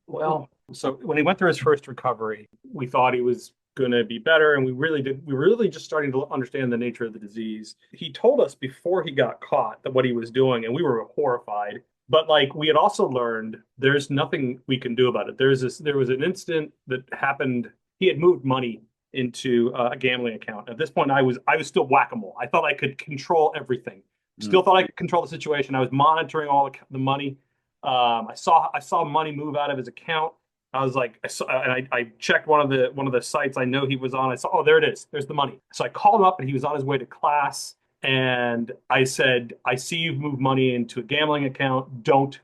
Well, so when he went through his first recovery, we thought he was going to be better, and we really did. We were really just starting to understand the nature of the disease. He told us before he got caught that what he was doing, and we were horrified. But like we had also learned, there's nothing we can do about it. There was an incident that happened. He had moved money into a gambling account. At this point, I was still whack-a-mole. I thought I could control everything. Still Mm, thought I could control the situation. I was monitoring all the money. I saw money move out of his account. I was like, I saw, and I checked one of the sites I know he was on. I saw, oh, there it is. There's the money. So I called him up, and he was on his way to class. And I said, I see you've moved money into a gambling account. Don't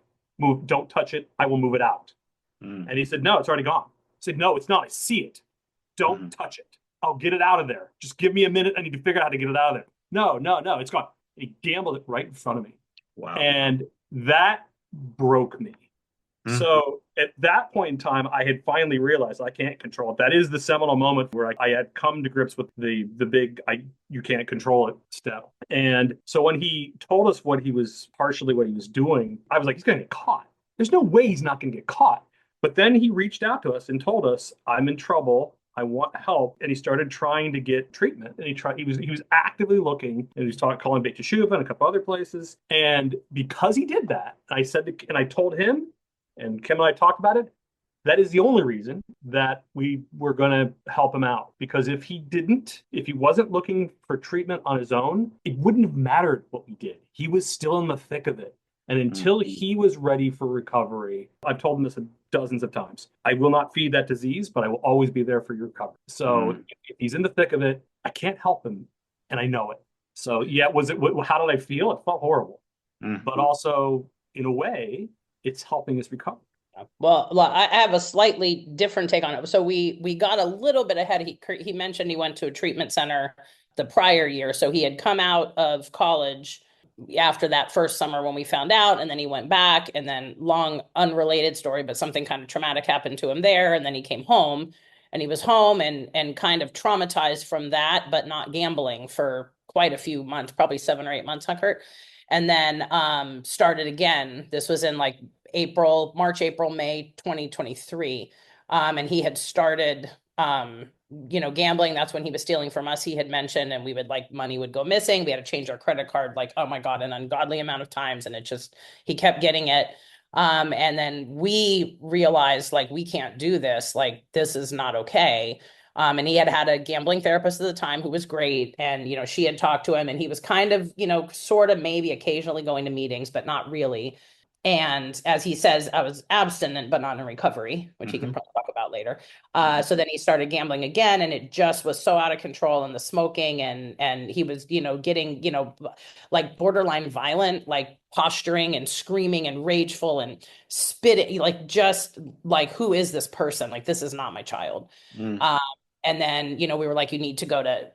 touch it. I will move it out. mm, And he said, no, it's already gone. I said, no, it's not. I see it. Don't mm. touch it. I'll get it out of there. Just give me a minute. I need to figure out how to get it out of there. No, no, no, it's gone. And he gambled it right in front of me. Wow. And that broke me. Mm, So at that point in time, I had finally realized I can't control it. That is the seminal moment where I had come to grips with the big you can't control it step. And so when he told us what he was doing, I was like, he's gonna get caught. There's no way he's not gonna get caught. But then he reached out to us and told us, I'm in trouble. I want help. And he started trying to get treatment. And he was actively looking, and he was calling Betttr and a couple other places. And because he did that, I told him, and Kim and I talked about it. That is the only reason that we were going to help him out. Because if he wasn't looking for treatment on his own, it wouldn't have mattered what we did. He was still in the thick of it. And mm, until he was ready for recovery, I've told him this dozens of times. I will not feed that disease, but I will always be there for your recovery. So mm. if he's in the thick of it, I can't help him and I know it. So yeah, how did I feel? It felt horrible, but also in a way, it's helping us recover. Well, I have a slightly different take on it. So we got a little bit ahead. He mentioned he went to a treatment center the prior year. So he had come out of college after that first summer when we found out, and then he went back, and then long unrelated story, but something kind of traumatic happened to him there, and then he came home, and he was home and kind of traumatized from that, but not gambling for quite a few months, probably 7 or 8 months, huh, Kurt? And then started again. This was in like March, April, May 2023. And he had started, gambling. That's when he was stealing from us. He had mentioned, and we would money would go missing. We had to change our credit card, oh my God, an ungodly amount of times. And he kept getting it. And then we realized we can't do this. This is not okay. And he had a gambling therapist at the time who was great. And, she had talked to him, and he was kind of, sort of maybe occasionally going to meetings, but not really. And as he says, I was abstinent, but not in recovery, which he can probably talk about later. So then he started gambling again, and it just was so out of control, and the smoking, and he was, getting, borderline violent, posturing and screaming and rageful and spitting, who is this person? This is not my child. And then, we were like, you need to go to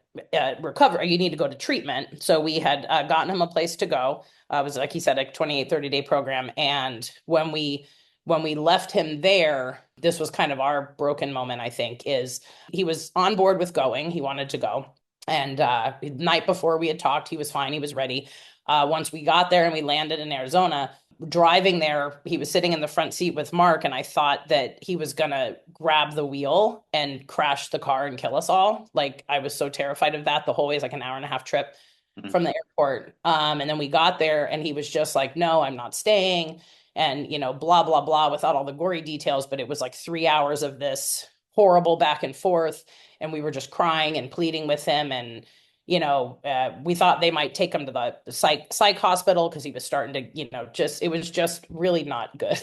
recover, you need to go to treatment. So we had gotten him a place to go. It was, like he said, a 28, 30-day program. And when we left him there, this was kind of our broken moment, I think, is he was on board with going. He wanted to go. And the night before we had talked, he was fine. He was ready. Once we got there and we landed in Arizona, driving there, he was sitting in the front seat with Mark, and I thought that he was gonna grab the wheel and crash the car and kill us all. I was so terrified of that the whole way. It's like an 1.5-hour trip from the airport. And then we got there, and he was just like, no, I'm not staying. And, blah, blah, blah, without all the gory details, but it was 3 hours of this horrible back and forth. And we were just crying and pleading with him. And, we thought they might take him to the psych hospital because he was starting to, it was just really not good.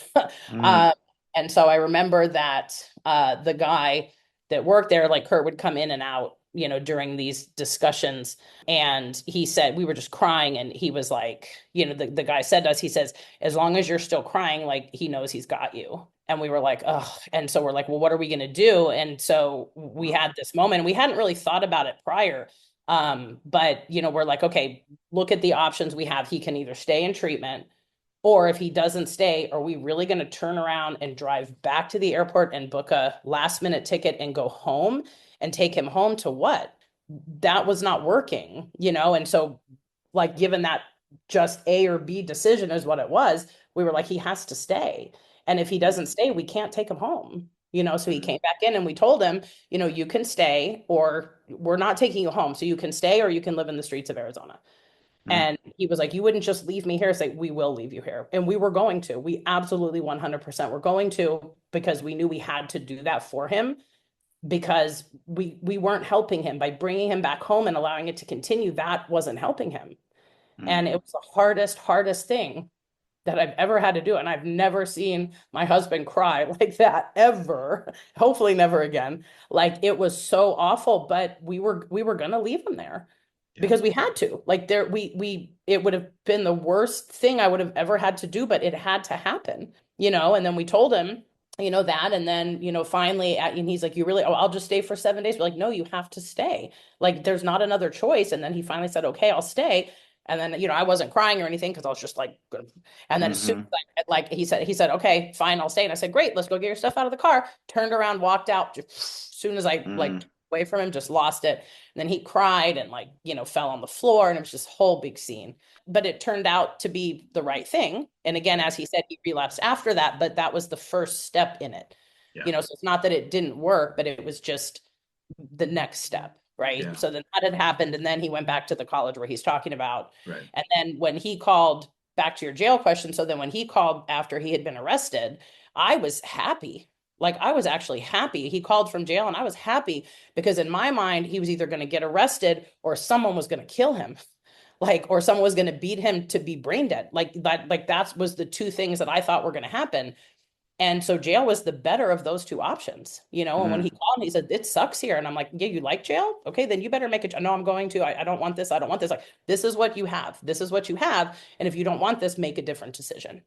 And so I remember that the guy that worked there, Kurt, would come in and out, during these discussions. And he said, we were just crying. And he was like, the guy said to us, he says, as long as you're still crying, he knows he's got you. And we were like, oh, and so we're like, well, what are we going to do? And so we had this moment, and we hadn't really thought about it prior. But we're like, okay, look at the options we have. He can either stay in treatment, or if he doesn't stay, are we really going to turn around and drive back to the airport and book a last minute ticket and go home and take him home to what? That was not working, And so given that just A or B decision is what it was, we were like, he has to stay. And if he doesn't stay, we can't take him home. So he came back in, and we told him, you can stay, or we're not taking you home. So you can stay, or you can live in the streets of Arizona. And he was like, you wouldn't just leave me here. Say, we will leave you here. And we were going to. We absolutely 100% were going to, because we knew we had to do that for him, because we weren't helping him by bringing him back home and allowing it to continue. That wasn't helping him. And it was the hardest thing that I've ever had to do. And I've never seen my husband cry like that ever. Hopefully never again. It was so awful, but we were going to leave him there because we had to. It would have been the worst thing I would have ever had to do, but it had to happen, and then we told him, that, and then, finally, and he's like, I'll just stay for 7 days. We're like, no, you have to stay. There's not another choice. And then he finally said, okay, I'll stay. And then, I wasn't crying or anything, because I was just good. And then as soon as he said, okay, fine, I'll stay. And I said, great, let's go get your stuff out of the car. Turned around, walked out. Just, as soon as I away from him, just lost it. And then he cried and fell on the floor, and it was this whole big scene. But it turned out to be the right thing. And again, as he said, he relapsed after that, but that was the first step in it. So it's not that it didn't work, but it was just the next step. Right. So then that had happened. And then he went back to the college where he's talking about. Right. And then when he called, back to your jail question. So then when he called after he had been arrested, I was happy. I was actually happy. He called from jail, and I was happy, because in my mind, he was either going to get arrested or someone was going to kill him. Or someone was going to beat him to be brain dead. That was the two things that I thought were going to happen. And so jail was the better of those two options, And when he Mm. called me, he said, "It sucks here." And I'm like, "Yeah, you like jail? Okay, then you better make it. No, I'm going to. I don't want this. I don't want this. Like, this is what you have. This is what you have. And if you don't want this, make a different decision."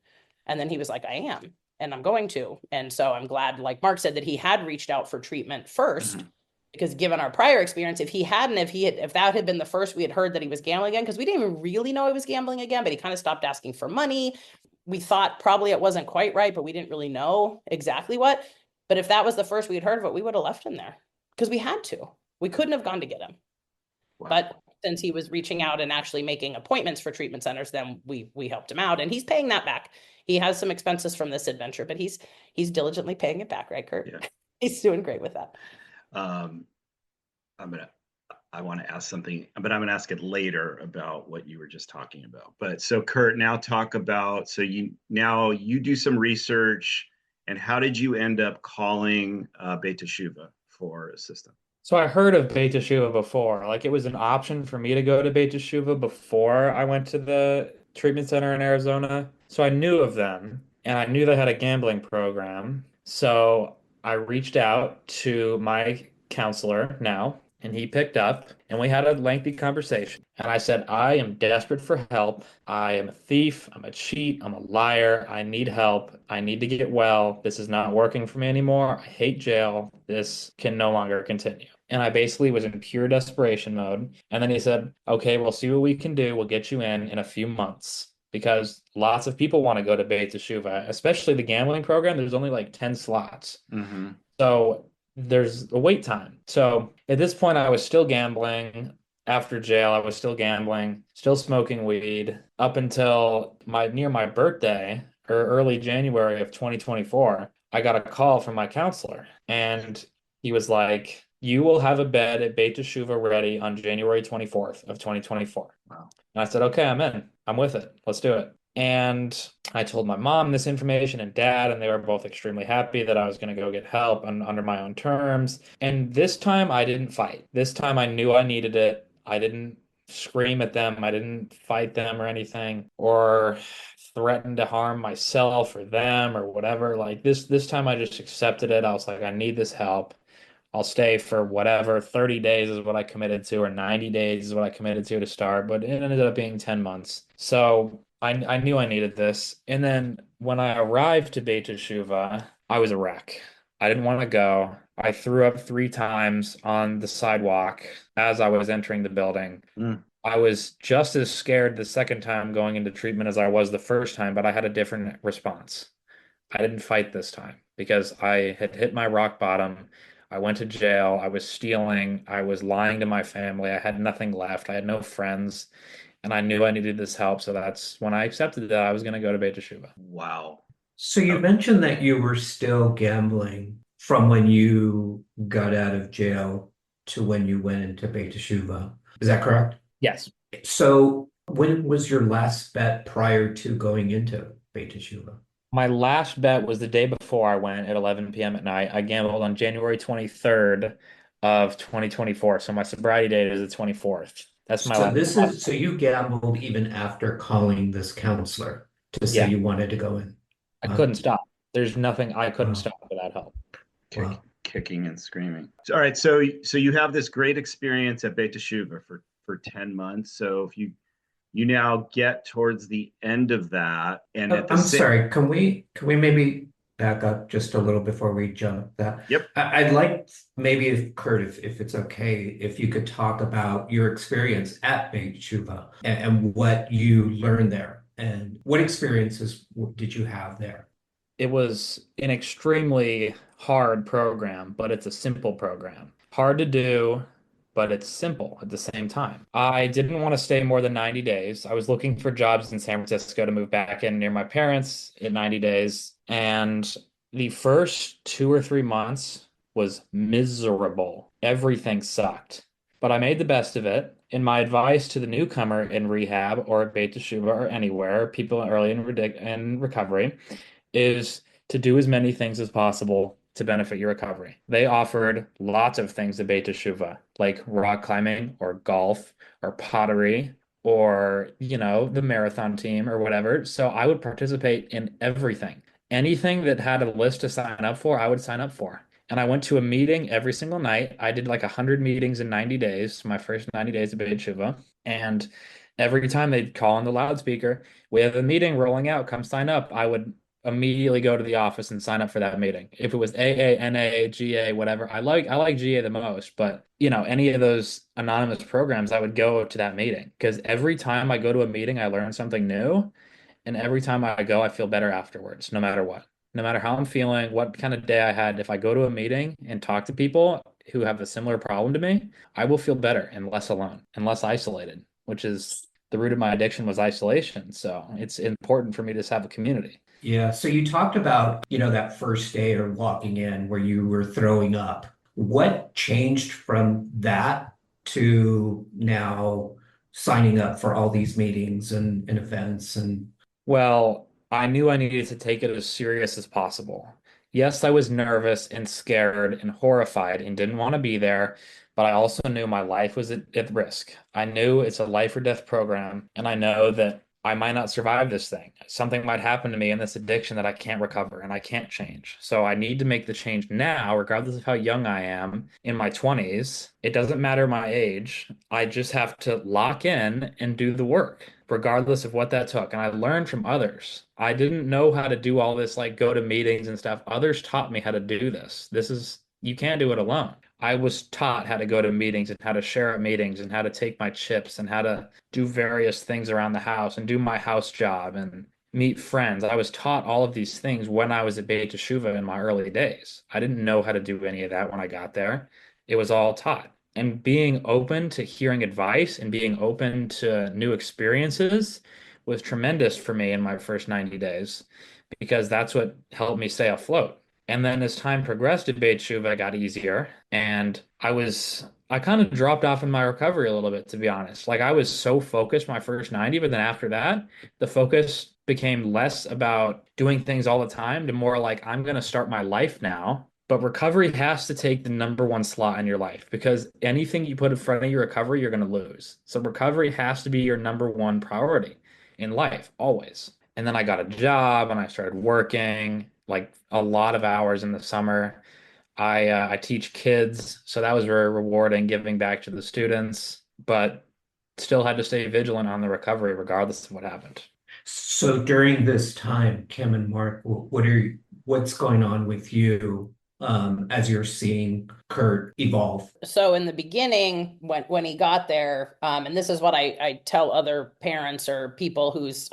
And then he was like, "I am, and I'm going to." And so I'm glad, like Mark said, that he had reached out for treatment first, Mhm. because given our prior experience, if that had been the first we had heard that he was gambling again, because we didn't even really know he was gambling again, but he kind of stopped asking for money. We thought probably it wasn't quite right, but we didn't really know exactly what. But if that was the first we had heard of it, we would have left him there because we had to. We couldn't have gone to get him. Wow. But since he was reaching out and actually making appointments for treatment centers, then we helped him out, and he's paying that back. He has some expenses from this adventure, but he's diligently paying it back, right, Kurt? Yeah. He's doing great with that. Um, I want to ask something, but I'm going to ask it later about what you were just talking about. But so Kurt, now talk about, so you do some research, and how did you end up calling Beit Teshuva for assistance? So I heard of Beit Teshuva before. Like it was an option for me to go to Beit Teshuva before I went to the treatment center in Arizona. So I knew of them and I knew they had a gambling program. So I reached out to my counselor now and he picked up and we had a lengthy conversation. And I said, I am desperate for help. I am a thief. I'm a cheat. I'm a liar. I need help. I need to get well. This is not working for me anymore. I hate jail. This can no longer continue. And I basically was in pure desperation mode. And then he said, okay, we'll see what we can do. We'll get you in a few months. Because lots of people want to go to Beit Teshuva, especially the gambling program. There's only like 10 slots. Mm-hmm. So there's a wait time. So at this point, I was still gambling. After jail, I was still gambling, still smoking weed up until near my birthday or early January of 2024. I got a call from my counselor, and he was like, "You will have a bed at Beit Teshuva ready on January 24th of 2024." Wow. And I said, "Okay, I'm in. I'm with it. Let's do it." And I told my mom this information and dad, and they were both extremely happy that I was going to go get help under my own terms. And this time I didn't fight. This time I knew I needed it. I didn't scream at them. I didn't fight them or anything or threaten to harm myself or them or whatever. Like this time I just accepted it. I was like, I need this help. I'll stay for whatever, 30 days is what I committed to, or 90 days is what I committed to start, but it ended up being 10 months. So I knew I needed this. And then when I arrived to Beit Teshuva, I was a wreck. I didn't want to go. I threw up 3 times on the sidewalk as I was entering the building. Mm. I was just as scared the second time going into treatment as I was the first time, but I had a different response. I didn't fight this time because I had hit my rock bottom. I went to jail. I was stealing. I was lying to my family. I had nothing left. I had no friends, and I knew I needed this help. So that's when I accepted that I was going to go to Beit Teshuva. Wow. So you mentioned that you were still gambling from when you got out of jail to when you went into Beit Teshuva. Is that correct? Yes. So when was your last bet prior to going into Beit Teshuva? My last bet was the day before I went at 11 p.m. at night. I gambled on January 23rd of 2024. So my sobriety date is the 24th. That's my last. So you gambled even after calling this counselor to say Yeah. you wanted to go in. I couldn't stop. There's nothing I couldn't Wow. stop without help. Wow. Kicking and screaming. All right, so you have this great experience at Beit Teshuva for 10 months. So if you now get towards the end of that, and at the I'm same, sorry, can we maybe back up just a little before we jump that? Yep. I'd like maybe if Kurt, if it's okay, if you could talk about your experience at Beit Teshuva and what you learned there and what experiences did you have there? It was an extremely hard program, but it's a simple program. Hard to do, but it's simple at the same time. I didn't want to stay more than 90 days. I was looking for jobs in San Francisco to move back in near my parents in 90 days. And the first 2 or 3 months was miserable. Everything sucked. But I made the best of it. And my advice to the newcomer in rehab or at Beit Teshuva or anywhere, people early in recovery, is to do as many things as possible to benefit your recovery. They offered lots of things at Beit Teshuva, like rock climbing or golf or pottery or, the marathon team or whatever. So I would participate in everything. Anything that had a list to sign up for, I would sign up for. And I went to a meeting every single night. I did like 100 meetings in 90 days, my first 90 days of Betttr. And every time they'd call on the loudspeaker, we have a meeting rolling out, come sign up. I would immediately go to the office and sign up for that meeting. If it was AA, NA, GA, whatever, I like GA the most, but any of those anonymous programs, I would go to that meeting because every time I go to a meeting, I learn something new. And every time I go, I feel better afterwards, no matter what. No matter how I'm feeling, what kind of day I had, if I go to a meeting and talk to people who have a similar problem to me, I will feel better and less alone and less isolated, which is the root of my addiction was isolation. So it's important for me to have a community. Yeah. So you talked about, that first day or walking in where you were throwing up. What changed from that to now signing up for all these meetings and events and Well, I knew I needed to take it as serious as possible. Yes, I was nervous and scared and horrified and didn't want to be there, but I also knew my life was at risk. I knew it's a life or death program, and I know that I might not survive this thing. Something might happen to me in this addiction that I can't recover and I can't change. So I need to make the change now, regardless of how young I am in my 20s. It doesn't matter my age. I just have to lock in and do the work, regardless of what that took. And I learned from others. I didn't know how to do all this, like go to meetings and stuff. Others taught me how to do this. You can't do it alone. I was taught how to go to meetings and how to share at meetings and how to take my chips and how to do various things around the house and do my house job and meet friends. I was taught all of these things when I was at Beit Teshuva in my early days. I didn't know how to do any of that when I got there. It was all taught. And being open to hearing advice and being open to new experiences was tremendous for me in my first 90 days because that's what helped me stay afloat. And then as time progressed at Beit Shuva, it got easier. And I kind of dropped off in my recovery a little bit, to be honest. Like I was so focused my first 90, but then after that, the focus became less about doing things all the time to more like, I'm going to start my life now. But recovery has to take the number one slot in your life because anything you put in front of your recovery, you're going to lose. So recovery has to be your number one priority in life, always. And then I got a job and I started working like a lot of hours in the summer. I teach kids, so that was very rewarding, giving back to the students, but still had to stay vigilant on the recovery regardless of what happened. so during this time, Kim and Mark, what's going on with you as you're seeing Kurt evolve? So in the beginning, when he got there, and this is what I tell other parents or people whose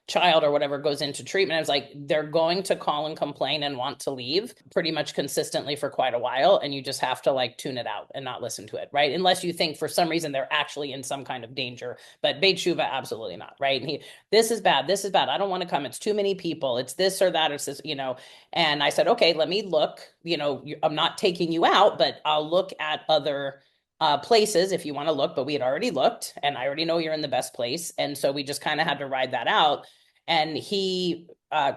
child or whatever goes into treatment, I was like, they're going to call and complain and want to leave pretty much consistently for quite a while, and you just have to like tune it out and not listen to it, right? Unless you think for some reason they're actually in some kind of danger. But Beit Shuva, absolutely not, right? And this is bad, I don't want to come, it's too many people, it's this or that, it's this, And I said, okay, let me look, I'm not taking you out, but I'll look at other places if you want to look, but we had already looked and I already know you're in the best place. And so we just kind of had to ride that out. And he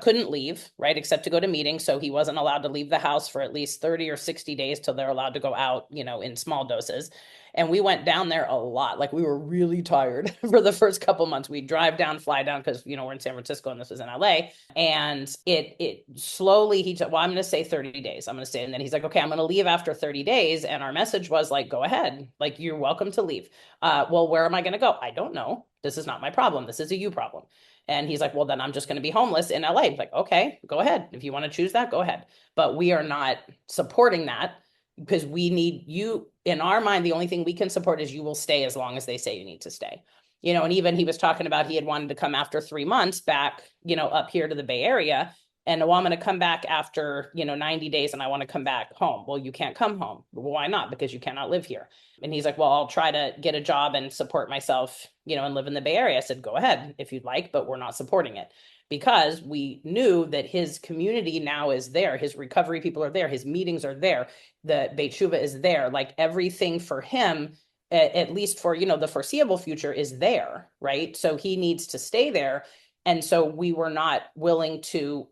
couldn't leave, right, except to go to meetings. So he wasn't allowed to leave the house for at least 30 or 60 days till they're allowed to go out, in small doses. And we went down there a lot. Like we were really tired for the first couple months. We'd drive down, fly down, because, we're in San Francisco and this was in LA. And it slowly, I'm going to say 30 days. I'm going to say, and then he's like, okay, I'm going to leave after 30 days. And our message was like, go ahead. Like, you're welcome to leave. Well, where am I going to go? I don't know. This is not my problem. This is a you problem. And he's like, well, then I'm just going to be homeless in LA. I'm like, okay, go ahead. If you want to choose that, go ahead. But we are not supporting that because we need you. In our mind, the only thing we can support is you will stay as long as they say you need to stay. And even he was talking about he had wanted to come after 3 months back, up here to the Bay Area. And well, I'm going to come back after, 90 days and I want to come back home. Well, you can't come home. Well, why not? Because you cannot live here. And he's like, well, I'll try to get a job and support myself, and live in the Bay Area. I said, go ahead if you'd like, but we're not supporting it because we knew that his community now is there. His recovery people are there. His meetings are there. The Beit Shuva is there. Like everything for him, at least for, the foreseeable future is there, right? So he needs to stay there. And so we were not willing to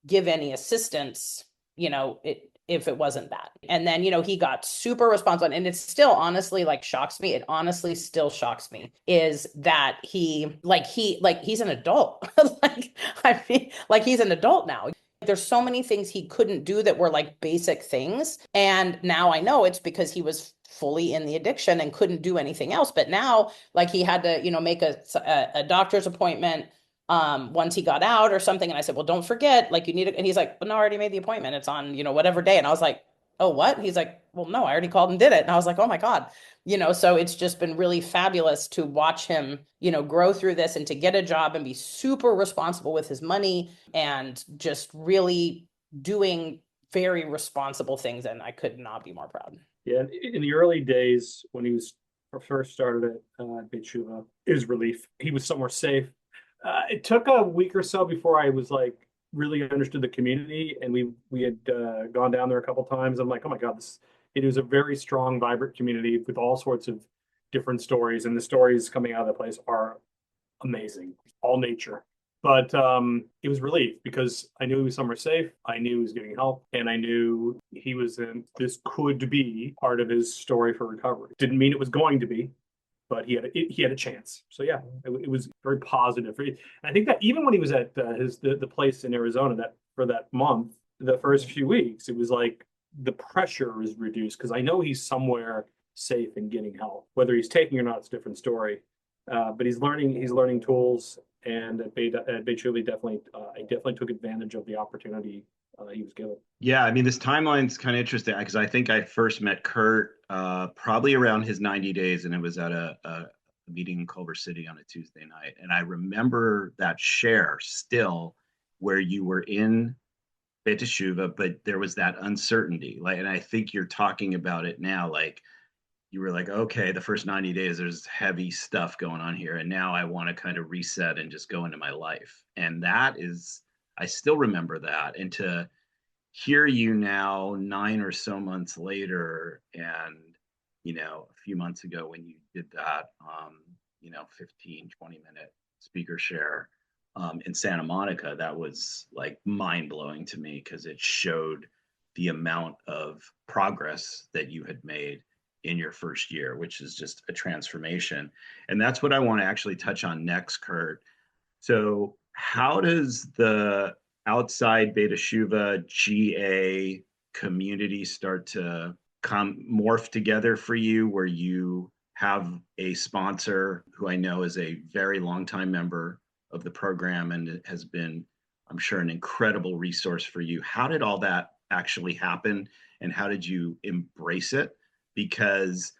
give any assistance, if it wasn't that. And then, he got super responsive. And it still honestly like shocks me. It honestly still shocks me is that he's an adult. Like, I mean, like he's an adult now. There's so many things he couldn't do that were like basic things. And now I know it's because he was fully in the addiction and couldn't do anything else. But now, like, he had to, make a doctor's appointment once he got out or something. And I said, well, don't forget, like, you need it. And he's like, well, no, I already made the appointment. It's on, whatever day. And I was like, oh, what? He's like, well, no, I already called and did it. And I was like, oh my God. So it's just been really fabulous to watch him, grow through this and to get a job and be super responsible with his money and just really doing very responsible things. And I could not be more proud. Yeah, in the early days when he was first started at Betttr, it was relief. He was somewhere safe. It took a week or so before I was like really understood the community, and we had gone down there a couple times. I'm like, oh my God, it was a very strong, vibrant community with all sorts of different stories, and the stories coming out of the place are amazing, all nature. But it was relief because I knew he was somewhere safe. I knew he was getting help, and I knew he was in. This could be part of his story for recovery. Didn't mean it was going to be, but he had a chance. So yeah, it was very positive. And I think that even when he was at the place in Arizona that for that month, the first few weeks, it was like the pressure is reduced because I know he's somewhere safe and getting help. Whether he's taking or not, it's a different story. But he's learning tools, and at Betttr, I definitely took advantage of the opportunity he was given. Yeah, I mean, this timeline's kind of interesting because I think I first met Kurt probably around his 90 days, and it was at a meeting in Culver City on a Tuesday night. And I remember that share still where you were in Betttr, but there was that uncertainty. Like, and I think you're talking about it now, like you were like, okay, the first 90 days, there's heavy stuff going on here. And now I want to kind of reset and just go into my life. And that is, I still remember that. And to hear you now 9 or so months later, and, a few months ago when you did that, 15, 20-minute speaker share in Santa Monica, that was like mind blowing to me because it showed the amount of progress that you had made in your first year, which is just a transformation. And that's what I want to actually touch on next, Kurt. So how does the outside Betttr GA community start to morph together for you, where you have a sponsor who I know is a very long time member of the program and has been, I'm sure, an incredible resource for you? How did all that actually happen, and how did you embrace it? Because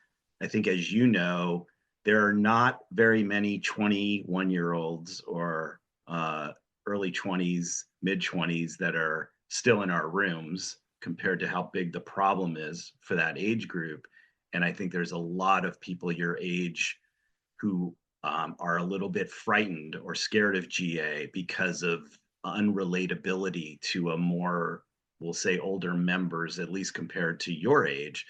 I think, as you know, there are not very many 21-year-olds or early 20s, mid 20s that are still in our rooms compared to how big the problem is for that age group. And I think there's a lot of people your age who are a little bit frightened or scared of GA because of unrelatability to a more, we'll say, older members, at least compared to your age.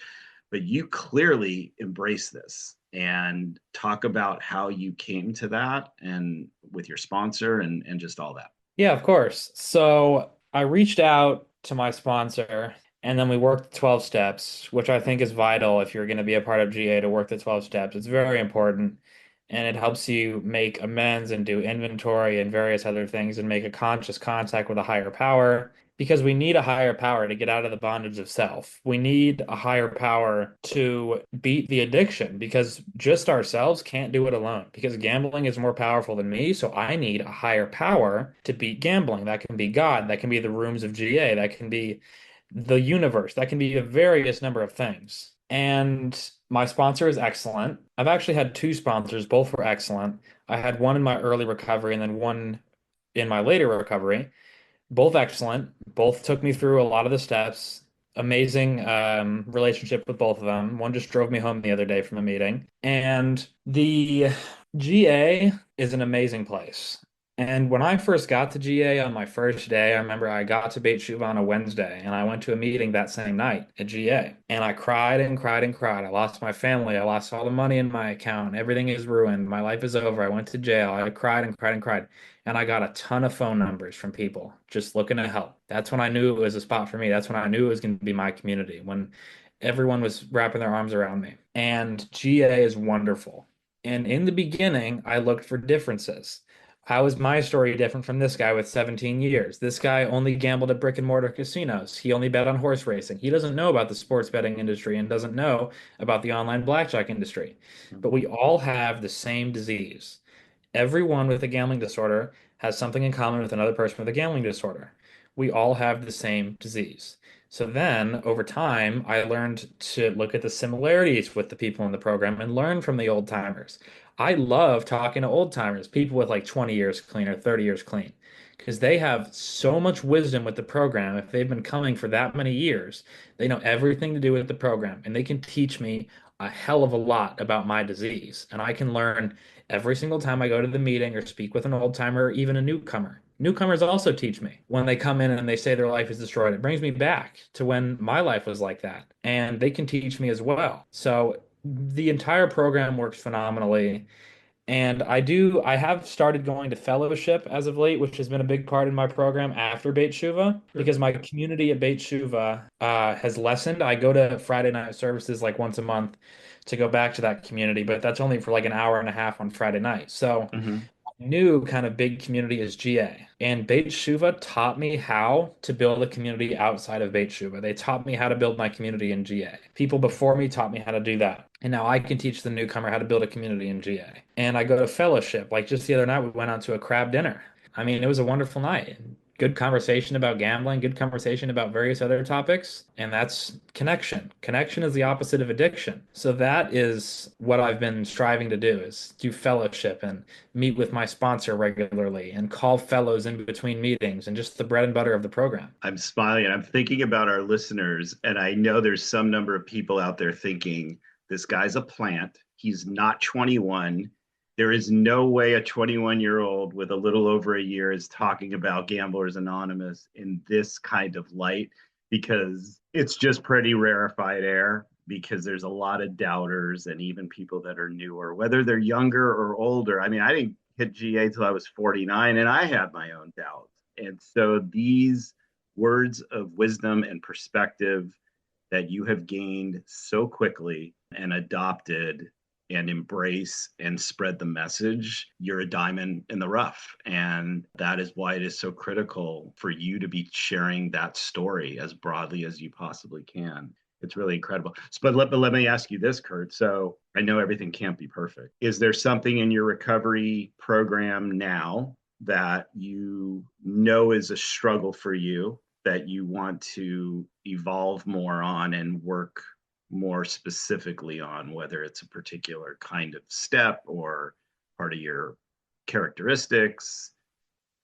But you clearly embrace this, and talk about how you came to that and with your sponsor and just all that. Yeah, of course. So I reached out to my sponsor, and then we worked the 12 steps, which I think is vital if you're going to be a part of GA, to work the 12 steps. It's very important, and it helps you make amends and do inventory and various other things and make a conscious contact with a higher power, because we need a higher power to get out of the bondage of self. We need a higher power to beat the addiction, because just ourselves can't do it alone, because gambling is more powerful than me. So I need a higher power to beat gambling. That can be God, that can be the rooms of GA, that can be the universe, that can be a various number of things. And my sponsor is excellent. I've actually had two sponsors, both were excellent. I had one in my early recovery and then one in my later recovery. Both excellent. Both took me through a lot of the steps. Amazing relationship with both of them. One just drove me home the other day from a meeting. And the GA is an amazing place. And when I first got to GA on my first day, I remember I got to Betttr on a Wednesday, and I went to a meeting that same night at GA. And I cried and cried and cried. I lost my family. I lost all the money in my account. Everything is ruined. My life is over. I went to jail. I cried and cried and cried. And I got a ton of phone numbers from people just looking to help. That's when I knew it was a spot for me. That's when I knew it was going to be my community, when everyone was wrapping their arms around me. And GA is wonderful. And in the beginning, I looked for differences. How is my story different from this guy with 17 years? This guy only gambled at brick and mortar casinos. He only bet on horse racing. He doesn't know about the sports betting industry and doesn't know about the online blackjack industry. But we all have the same disease. Everyone with a gambling disorder has something in common with another person with a gambling disorder. We all have the same disease. So then, over time, I learned to look at the similarities with the people in the program and learn from the old timers. I love talking to old timers, people with like 20 years clean or 30 years clean, because they have so much wisdom with the program. If they've been coming for that many years, they know everything to do with the program, and they can teach me a hell of a lot about my disease. And I can learn every single time I go to the meeting or speak with an old timer or even a newcomer. Newcomers also teach me when they come in and they say their life is destroyed. It brings me back to when my life was like that, and they can teach me as well. So the entire program works phenomenally. And I have started going to fellowship as of late, which has been a big part in my program after Beit Shuva, because my community at Beit Shuva has lessened. I go to Friday night services like once a month to go back to that community, but that's only for like an hour and a half on Friday night. So Hmm. new kind of big community is GA. And Beit Shuva taught me how to build a community outside of Beit Shuva. They taught me how to build my community in GA. People before me taught me how to do that. And now I can teach the newcomer how to build a community in GA. And I go to fellowship. Like just the other night, we went out to a crab dinner. I mean, it was a wonderful night. Good conversation about gambling, good conversation about various other topics. And that's connection. Connection is the opposite of addiction. So that is what I've been striving to do is do fellowship and meet with my sponsor regularly and call fellows in between meetings and just the bread and butter of the program. I'm smiling and I'm thinking about our listeners, and I know there's some number of people out there thinking this guy's a plant. He's not 21. There is no way a 21-year-old with a little over a year is talking about Gamblers Anonymous in this kind of light because it's just pretty rarefied air because there's a lot of doubters and even people that are newer, whether they're younger or older. I mean, I didn't hit GA till I was 49 and I had my own doubts. And so these words of wisdom and perspective that you have gained so quickly and adopted and embrace and spread the message, you're a diamond in the rough. And that is why it is so critical for you to be sharing that story as broadly as you possibly can. It's really incredible. But let me ask you this, Kurt. So I know everything can't be perfect. Is there something in your recovery program now that you know is a struggle for you that you want to evolve more on and work more specifically on, whether it's a particular kind of step or part of your characteristics,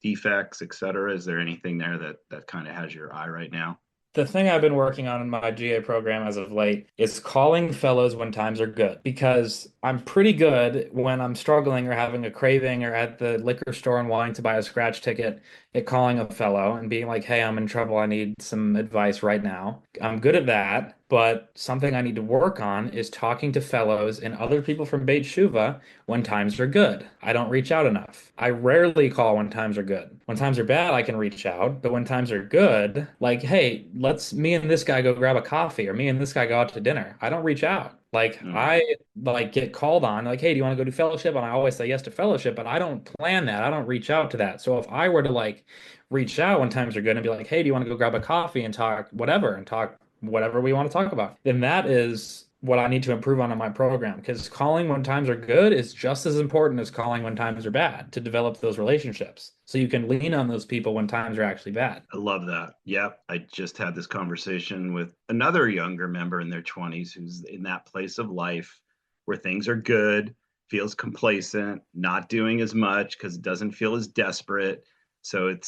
defects, et cetera? Is there anything there that kind of has your eye right now? The thing I've been working on in my GA program as of late is calling fellows when times are good because I'm pretty good when I'm struggling or having a craving or at the liquor store and wanting to buy a scratch ticket at calling a fellow and being like, hey, I'm in trouble. I need some advice right now. I'm good at that. But something I need to work on is talking to fellows and other people from Beit Shuva when times are good. I don't reach out enough. I rarely call when times are good. When times are bad, I can reach out. But when times are good, like, hey, let's me and this guy go grab a coffee or me and this guy go out to dinner. I don't reach out. Like Mm. I like get called on, like, hey, do you want to go do fellowship? And I always say yes to fellowship, but I don't plan that. I don't reach out to that. So if I were to like reach out when times are good and be like, hey, do you want to go grab a coffee and talk whatever and talk whatever we want to talk about, then that is what I need to improve on in my program. Because calling when times are good is just as important as calling when times are bad to develop those relationships. So you can lean on those people when times are actually bad. I love that. Yep. I just had this conversation with another younger member in their 20s who's in that place of life where things are good, feels complacent, not doing as much because it doesn't feel as desperate. So it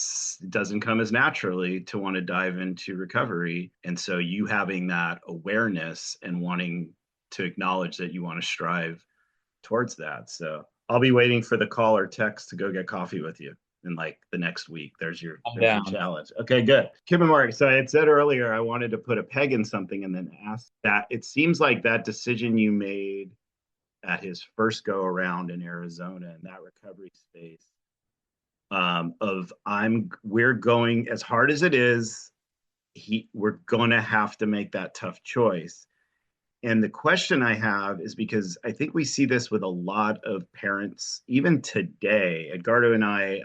doesn't come as naturally to want to dive into recovery. And so you having that awareness and wanting to acknowledge that you want to strive towards that. So I'll be waiting for the call or text to go get coffee with you in like the next week. I'm There's your down. challenge. Okay, good. Kim and Mark, so I had said earlier I wanted to put a peg in something and then ask that it seems like that decision you made at his first go around in Arizona in that recovery space of we're going as hard as it is, we're gonna have to make that tough choice. And the question I have is because I think we see this with a lot of parents, even today. Edgardo and I,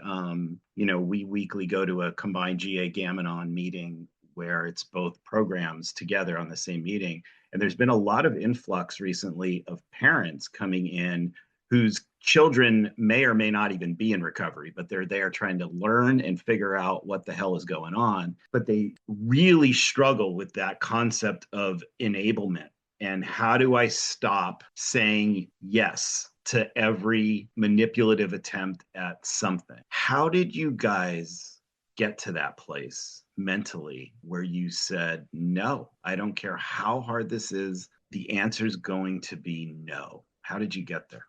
we weekly go to a combined GA Gam-Anon meeting where it's both programs together on the same meeting. And there's been a lot of influx recently of parents coming in whose children may or may not even be in recovery, but they're there trying to learn and figure out what the hell is going on. But they really struggle with that concept of enablement. And how do I stop saying yes to every manipulative attempt at something? How did you guys get to that place mentally where you said, no, I don't care how hard this is, the answer is going to be no? How did you get there?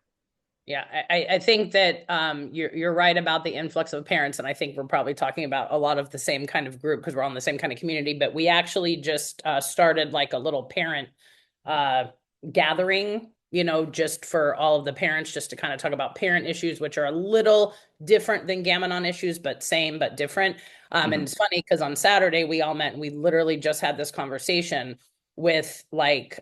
Yeah, I think that you're right about the influx of parents, and I think we're probably talking about a lot of the same kind of group because we're on the same kind of community. But we actually just started like a little parent gathering, just for all of the parents, just to kind of talk about parent issues, which are a little different than Gam-Anon issues, but same but different. And it's funny because on Saturday we all met and we literally just had this conversation with like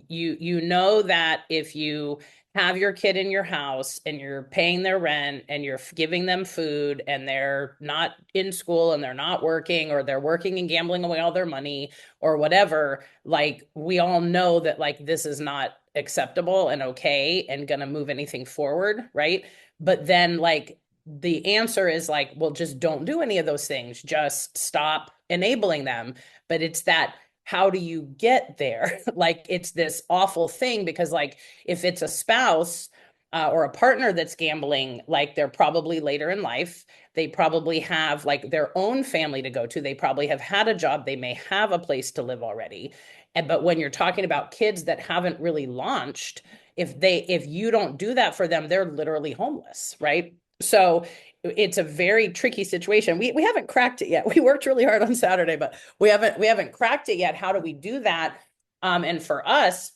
you know that if you have your kid in your house and you're paying their rent and you're giving them food and they're not in school and they're not working or they're working and gambling away all their money or whatever, like we all know that like this is not acceptable and okay and gonna move anything forward, right? But then like the answer is like, well, just don't do any of those things, just stop enabling them. But it's that, how do you get there? Like it's this awful thing because like if it's a spouse or a partner that's gambling, like they're probably later in life, they probably have like their own family to go to, they probably have had a job, they may have a place to live already. But when you're talking about kids that haven't really launched, if you don't do that for them, they're literally homeless, right? So it's a very tricky situation. We haven't cracked it yet. We worked really hard on Saturday, but we haven't cracked it yet. How do we do that? And for us,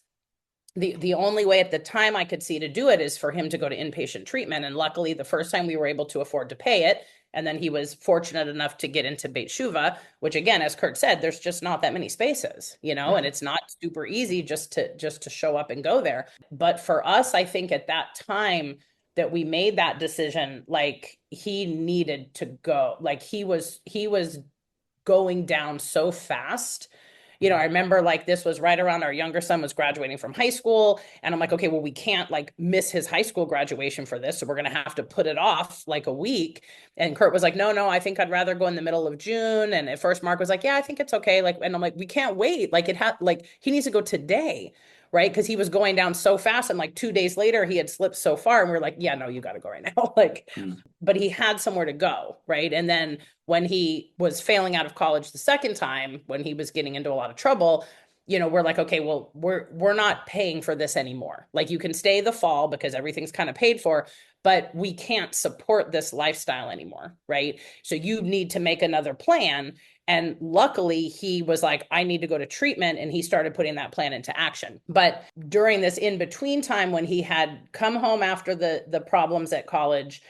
the only way at the time I could see to do it is for him to go to inpatient treatment. And luckily, the first time we were able to afford to pay it, and then he was fortunate enough to get into Betttr, which again, as Kurt said, there's just not that many spaces, and it's not super easy just to show up and go there. But for us, I think at that time that we made that decision, like he needed to go, like he was going down so fast. I remember like this was right around our younger son was graduating from high school. And I'm like, okay, well, we can't like miss his high school graduation for this. So we're going to have to put it off like a week. And Kurt was like, no, I think I'd rather go in the middle of June. And at first Mark was like, yeah, I think it's okay. Like, and I'm like, we can't wait. Like like he needs to go today. Right. Because he was going down so fast. And like 2 days later, he had slipped so far. And we are like, yeah, no, you got to go right now. Like, but he had somewhere to go. Right. And then when he was failing out of college the second time, when he was getting into a lot of trouble, we're like, okay, well, we're not paying for this anymore. Like you can stay the fall because everything's kind of paid for, but we can't support this lifestyle anymore. Right. So you need to make another plan. And luckily he was like, I need to go to treatment. And he started putting that plan into action. But during this in-between time when he had come home after the problems at college,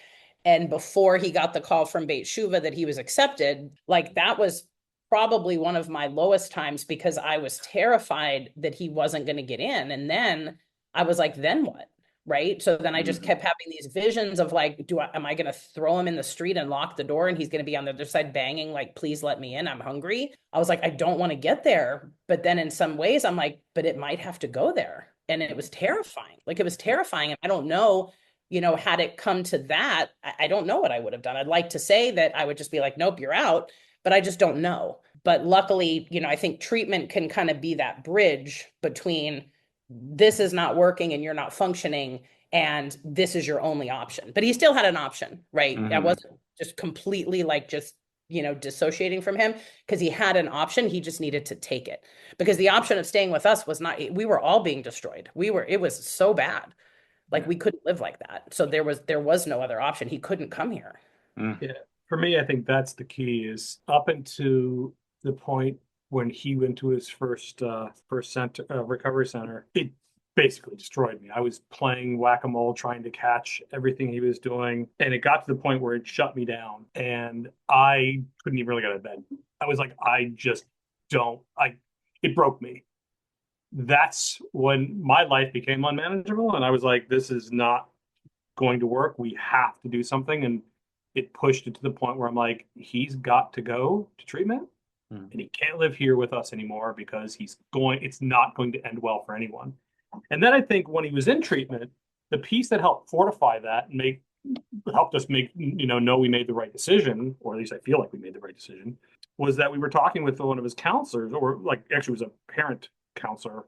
and before he got the call from Betttr that he was accepted, like that was probably one of my lowest times because I was terrified that he wasn't going to get in. And then I was like, then what? Right. So then I just kept having these visions of like, am I going to throw him in the street and lock the door and he's going to be on the other side banging, like, please let me in. I'm hungry. I was like, I don't want to get there. But then in some ways I'm like, but it might have to go there. And it was terrifying. Like it was terrifying. And I don't know, had it come to that, I don't know what I would have done. I'd like to say that I would just be like, nope, you're out, but I just don't know. But luckily, I think treatment can kind of be that bridge between this is not working and you're not functioning and this is your only option. But he still had an option, right? I wasn't just completely like just dissociating from him because he had an option. He just needed to take it because the option of staying with us was not, we were all being destroyed. It was so bad. Like we couldn't live like that. So there was no other option. He couldn't come here. Yeah. For me, I think that's the key is up into the point when he went to his first center, recovery center, it basically destroyed me. I was playing whack-a-mole, trying to catch everything he was doing. And it got to the point where it shut me down and I couldn't even really get out of bed. I was like, it broke me. that's when my life became unmanageable. And I was like, this is not going to work. We have to do something. And it pushed it to the point where I'm like, he's got to go to treatment and he can't live here with us anymore because it's not going to end well for anyone. And then I think when he was in treatment, the piece that helped fortify that and helped us know we made the right decision, or at least I feel like we made the right decision, was that we were talking with one of his counselors, or like actually was a parent counselor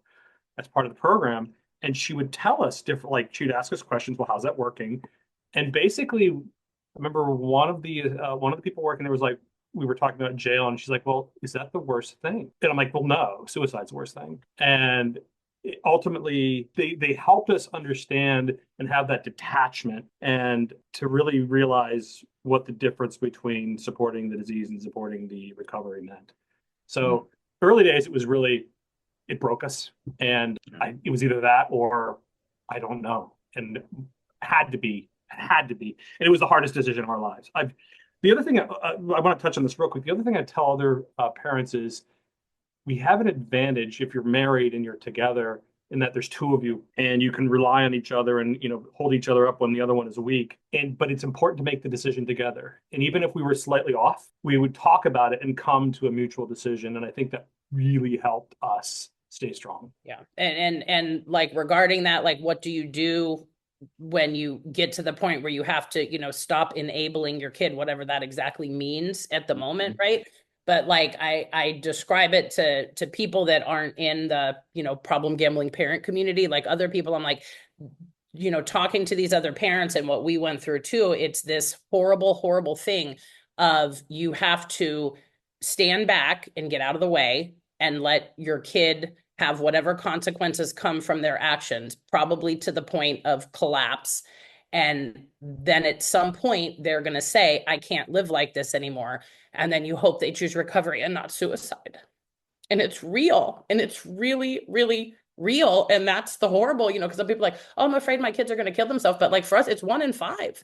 as part of the program, and she would tell us different, like she'd ask us questions, well, how's that working? And basically, I remember one of the people working there was like, we were talking about jail, and she's like, well, is that the worst thing? And I'm like, well, no, suicide's the worst thing. And ultimately they helped us understand and have that detachment and to really realize what the difference between supporting the disease and supporting the recovery meant. So early days, it broke us, and it was either that or I don't know, and it had to be, and it was the hardest decision of our lives. The other thing I want to touch on this real quick. The other thing I tell other parents is we have an advantage if you're married and you're together in that there's two of you and you can rely on each other and hold each other up when the other one is weak. But it's important to make the decision together. And even if we were slightly off, we would talk about it and come to a mutual decision. And I think that really helped us stay strong. Yeah. And like regarding that, like what do you do when you get to the point where you have to, stop enabling your kid, whatever that exactly means at the moment, right? But like I describe it to people that aren't in the, problem gambling parent community, like other people, I'm like, talking to these other parents and what we went through too, it's this horrible, horrible thing of you have to stand back and get out of the way and let your kid have whatever consequences come from their actions, probably to the point of collapse. And then at some point, they're going to say, I can't live like this anymore. And then you hope they choose recovery and not suicide. And it's real. And it's really, really real. And that's the horrible, because some people are like, oh, I'm afraid my kids are going to kill themselves. But like for us, it's 1 in 5.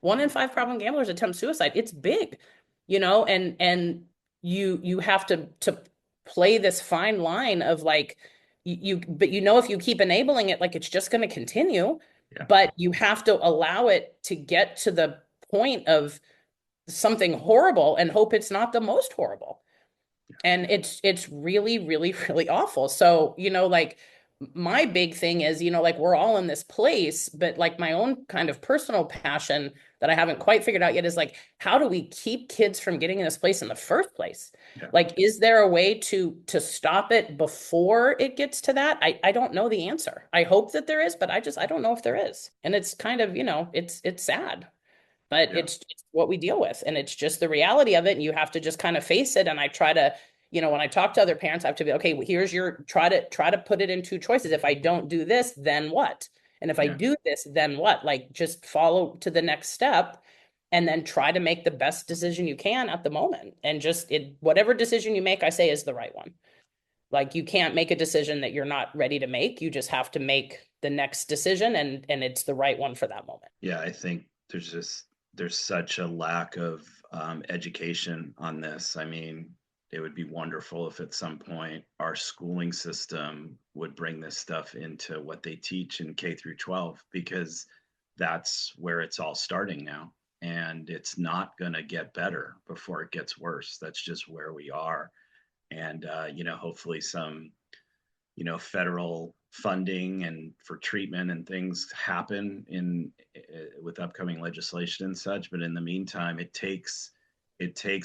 1 in 5 problem gamblers attempt suicide. It's big, and you have to play this fine line of like but if you keep enabling it, like it's just going to continue. Yeah. But you have to allow it to get to the point of something horrible and hope it's not the most horrible. And it's really, really, really awful. So, like my big thing is, like we're all in this place, but like my own kind of personal passion that I haven't quite figured out yet is like, how do we keep kids from getting in this place in the first place? Yeah. Like, is there a way to stop it before it gets to that? I don't know the answer. I hope that there is, but I don't know if there is. And it's kind of, it's sad. But it's what we deal with, and it's just the reality of it, and you have to just kind of face it. And I try to, when I talk to other parents, I have to be, okay, here's your try to put it in 2 choices. If I don't do this, then what? And if I do this, then what? Like just follow to the next step and then try to make the best decision you can at the moment. And just whatever decision you make, I say is the right one. Like you can't make a decision that you're not ready to make. You just have to make the next decision, and it's the right one for that moment. Yeah, I think there's such a lack of education on this. I mean, it would be wonderful if at some point our schooling system would bring this stuff into what they teach in K through 12, because that's where it's all starting now. And it's not going to get better before it gets worse. That's just where we are. And, hopefully some, federal funding and for treatment and things happen with upcoming legislation and such. But in the meantime, it takes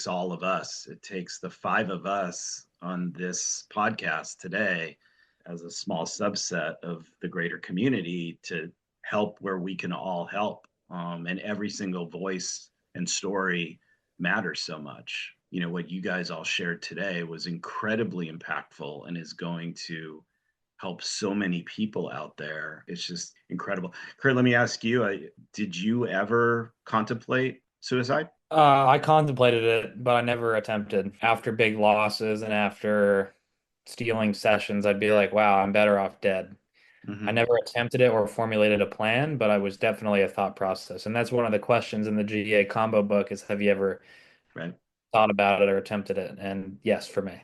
all of us. It takes the 5 of us on this podcast today as a small subset of the greater community to help where we can all help. And every single voice and story matters so much. What you guys all shared today was incredibly impactful and is going to help so many people out there. It's just incredible. Kurt, let me ask you, did you ever contemplate suicide? I contemplated it, but I never attempted. After big losses and after stealing sessions, I'd be like, wow, I'm better off dead. Mm-hmm. I never attempted it or formulated a plan, but I was definitely a thought process. And that's one of the questions in the GA combo book is, have you ever Right. thought about it or attempted it? And yes, for me.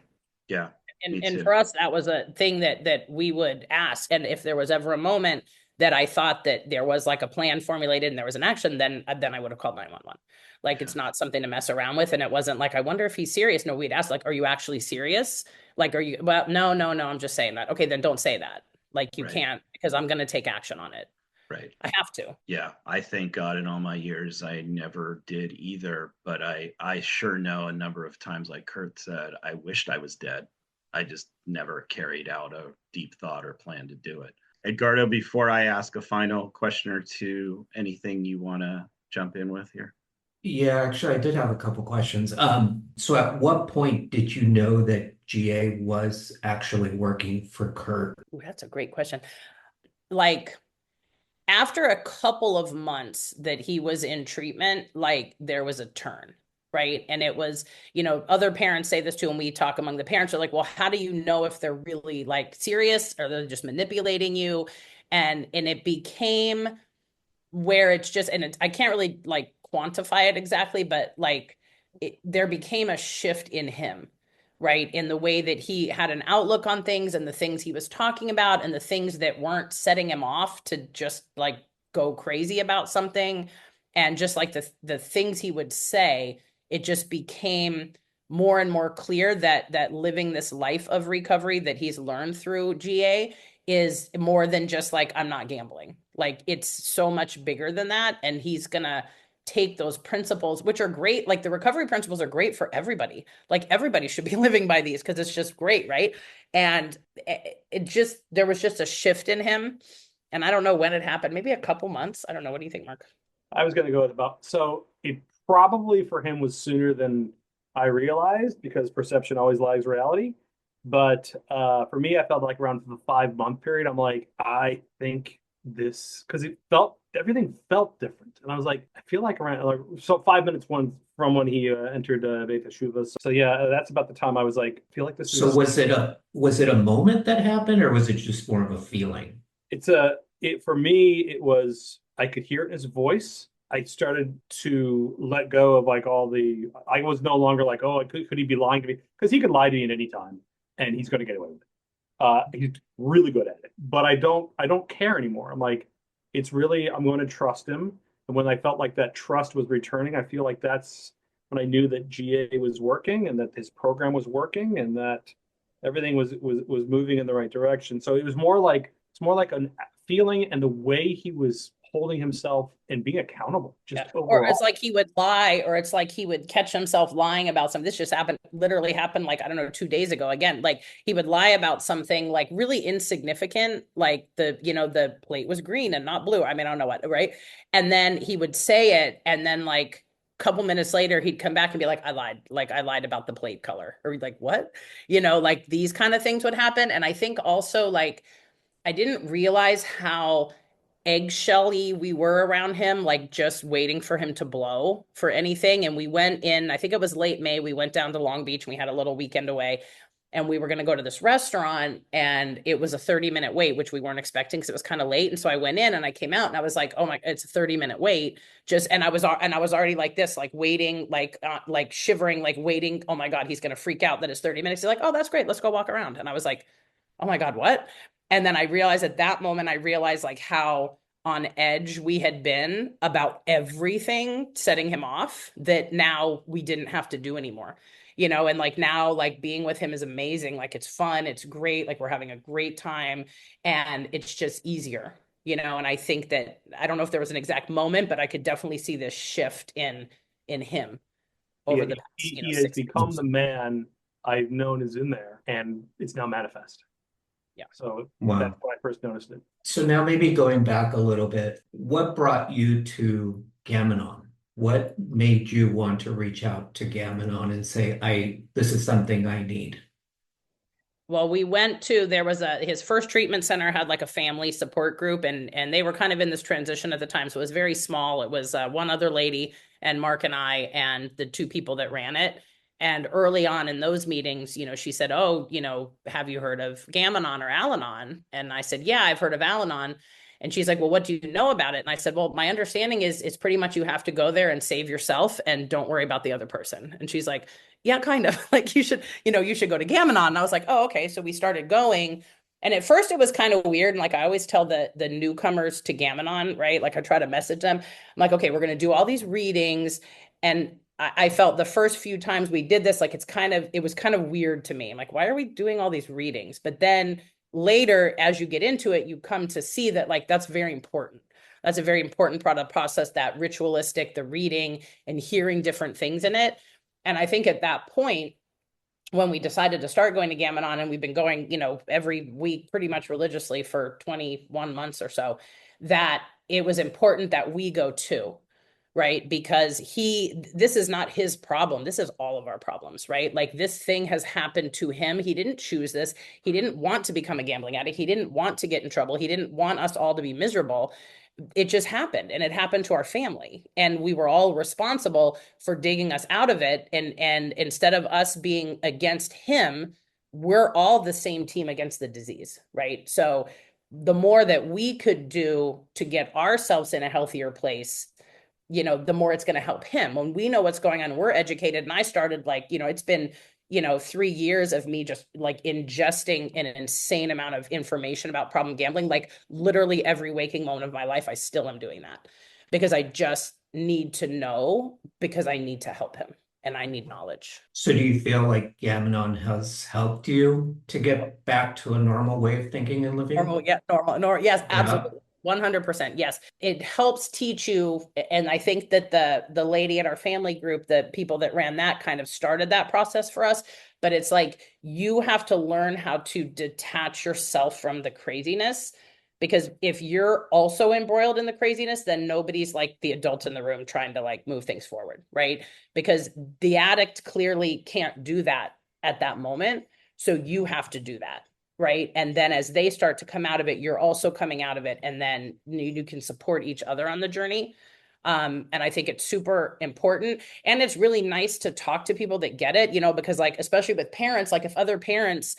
Yeah. Me And too. for us, that was a thing that we would ask. And if there was ever a moment that I thought that there was like a plan formulated and there was an action, then I would have called 911. Like Yeah. it's not something to mess around with. And it wasn't like, I wonder if he's serious. No, we'd ask, like, are you actually serious? Like, are you, well, no, no, no, I'm just saying that. Okay, then don't say that. Like you Right. can't, because I'm going to take action on it. Right. I have to. Yeah, I thank God in all my years I never did either, but I sure know a number of times, like Kurt said, I wished I was dead. I just never carried out a deep thought or plan to do it. Edgardo, before I ask a final question or two, anything you want to jump in with here? Yeah, actually, I did have a couple questions. So at what point did you know that GA was actually working for Kurt? Ooh, that's a great question. Like after a couple of months that he was in treatment, like there was a turn, right? And it was, other parents say this too, and we talk among the parents are like, well, how do you know if they're really like serious or they're just manipulating you? And it became where it's just, and I can't really like quantify it exactly, but like there became a shift in him, right? In the way that he had an outlook on things and the things he was talking about and the things that weren't setting him off to just like go crazy about something. And just like the things he would say, it just became more and more clear that living this life of recovery that he's learned through GA is more than just like, I'm not gambling. Like it's so much bigger than that. And he's gonna take those principles, which are great. Like the recovery principles are great for everybody. Like everybody should be living by these because it's just great, right? And it just, there was just a shift in him. And I don't know when it happened, maybe a couple months. I don't know. What do you think, Mark? I was going to go with about, so it probably for him was sooner than I realized because perception always lags reality. But for me, I felt like around the 5 month period, I'm like, I think this, because everything felt different. And I was like, I feel like around, like, so 5 minutes from when he entered Betttr. So yeah, that's about the time I was like, I feel like this So is, was it a moment that happened, or was it just more of a feeling? for me, it was, I could hear it in his voice. I started to let go of like I was no longer like, oh, could he be lying to me? Because he could lie to me at any time and he's going to get away with it. He's really good at it, but I don't care anymore. I'm like, I'm going to trust him. And when I felt like that trust was returning, I feel like that's when I knew that GA was working and that his program was working and that everything was moving in the right direction. So it's more like a feeling and the way he was holding himself and being accountable just Yeah. Or it's overall. like he would lie, or it's like he would catch himself lying about something. This just literally happened like, I don't know, 2 days ago. Again, like he would lie about something like really insignificant, like the plate was green and not blue. I mean, I don't know what, right? And then he would say it, and then like a couple minutes later, he'd come back and be like, I lied. Like I lied about the plate color. Or like, what? Like these kind of things would happen. And I think also like I didn't realize how eggshelly we were around him, like just waiting for him to blow for anything. And we went in, I think it was late May, we went down to Long Beach and we had a little weekend away. And we were going to go to this restaurant, and it was a 30-minute wait, which we weren't expecting because it was kind of late. And so I went in and I came out and I was like, oh my, it's a 30-minute wait. And I was already like this, like waiting, like shivering, like waiting. Oh my God, he's going to freak out that it's 30 minutes. He's like, oh, that's great. Let's go walk around. And I was like, oh my God, what? And then I realized at that moment, I realized like how on edge we had been about everything setting him off that now we didn't have to do anymore. And like now, like being with him is amazing. Like it's fun, it's great. Like we're having a great time and it's just easier, and I think that I don't know if there was an exact moment, but I could definitely see this shift in him Yeah, over the past, he has 6 months. become the man I've known is in there, and it's now manifest. Yeah. So that's Wow. when I first noticed it. So now maybe going back a little bit, what brought you to Gamenon? What made you want to reach out to Gamenon and say, this is something I need? Well, we went to, there was his first treatment center had like a family support group, and they were kind of in this transition at the time. So it was very small. It was one other lady and Mark and I and the two people that ran it. And early on in those meetings, she said, oh, have you heard of Gamenon or Al-Anon? And I said, yeah, I've heard of Al-Anon. And she's like, well, what do you know about it? And I said, well, my understanding is it's pretty much you have to go there and save yourself and don't worry about the other person. And she's like, yeah, kind of like you should go to Gam-Anon. And I was like, oh, okay. So we started going. And at first it was kind of weird. And like I always tell the newcomers to Gam-Anon, right? Like I try to message them. I'm like, okay, we're going to do all these readings. And I felt the first few times we did this, like it was kind of weird to me. I'm like, why are we doing all these readings? But then later, as you get into it, you come to see that like that's very important. That's a very important part of the process, that ritualistic, the reading and hearing different things in it. And I think at that point, when we decided to start going to Gam-Anon, and we've been going, every week pretty much religiously for 21 months or so, that it was important that we go too, right? Because this is not his problem. This is all of our problems, right? Like this thing has happened to him. He didn't choose this. He didn't want to become a gambling addict. He didn't want to get in trouble. He didn't want us all to be miserable. It just happened, and it happened to our family, and we were all responsible for digging us out of it. And instead of us being against him, we're all the same team against the disease, right? So the more that we could do to get ourselves in a healthier place, the more it's going to help him. When we know what's going on, we're educated. And I started like, it's been 3 years of me just like ingesting an insane amount of information about problem gambling. Like literally every waking moment of my life, I still am doing that because I just need to know, because I need to help him and I need knowledge. So do you feel like Gam-Anon has helped you to get back to a normal way of thinking and living? Normal, yeah, normal, yes, Yeah. absolutely. 100%. Yes. It helps teach you. And I think that the lady at our family group, the people that ran that kind of started that process for us. But it's like, you have to learn how to detach yourself from the craziness, because if you're also embroiled in the craziness, then nobody's like the adult in the room trying to like move things forward, right? Because the addict clearly can't do that at that moment. So you have to do that. Right. And then as they start to come out of it, you're also coming out of it. And then you can support each other on the journey. And I think it's super important. And it's really nice to talk to people that get it, because like, especially with parents, like if other parents,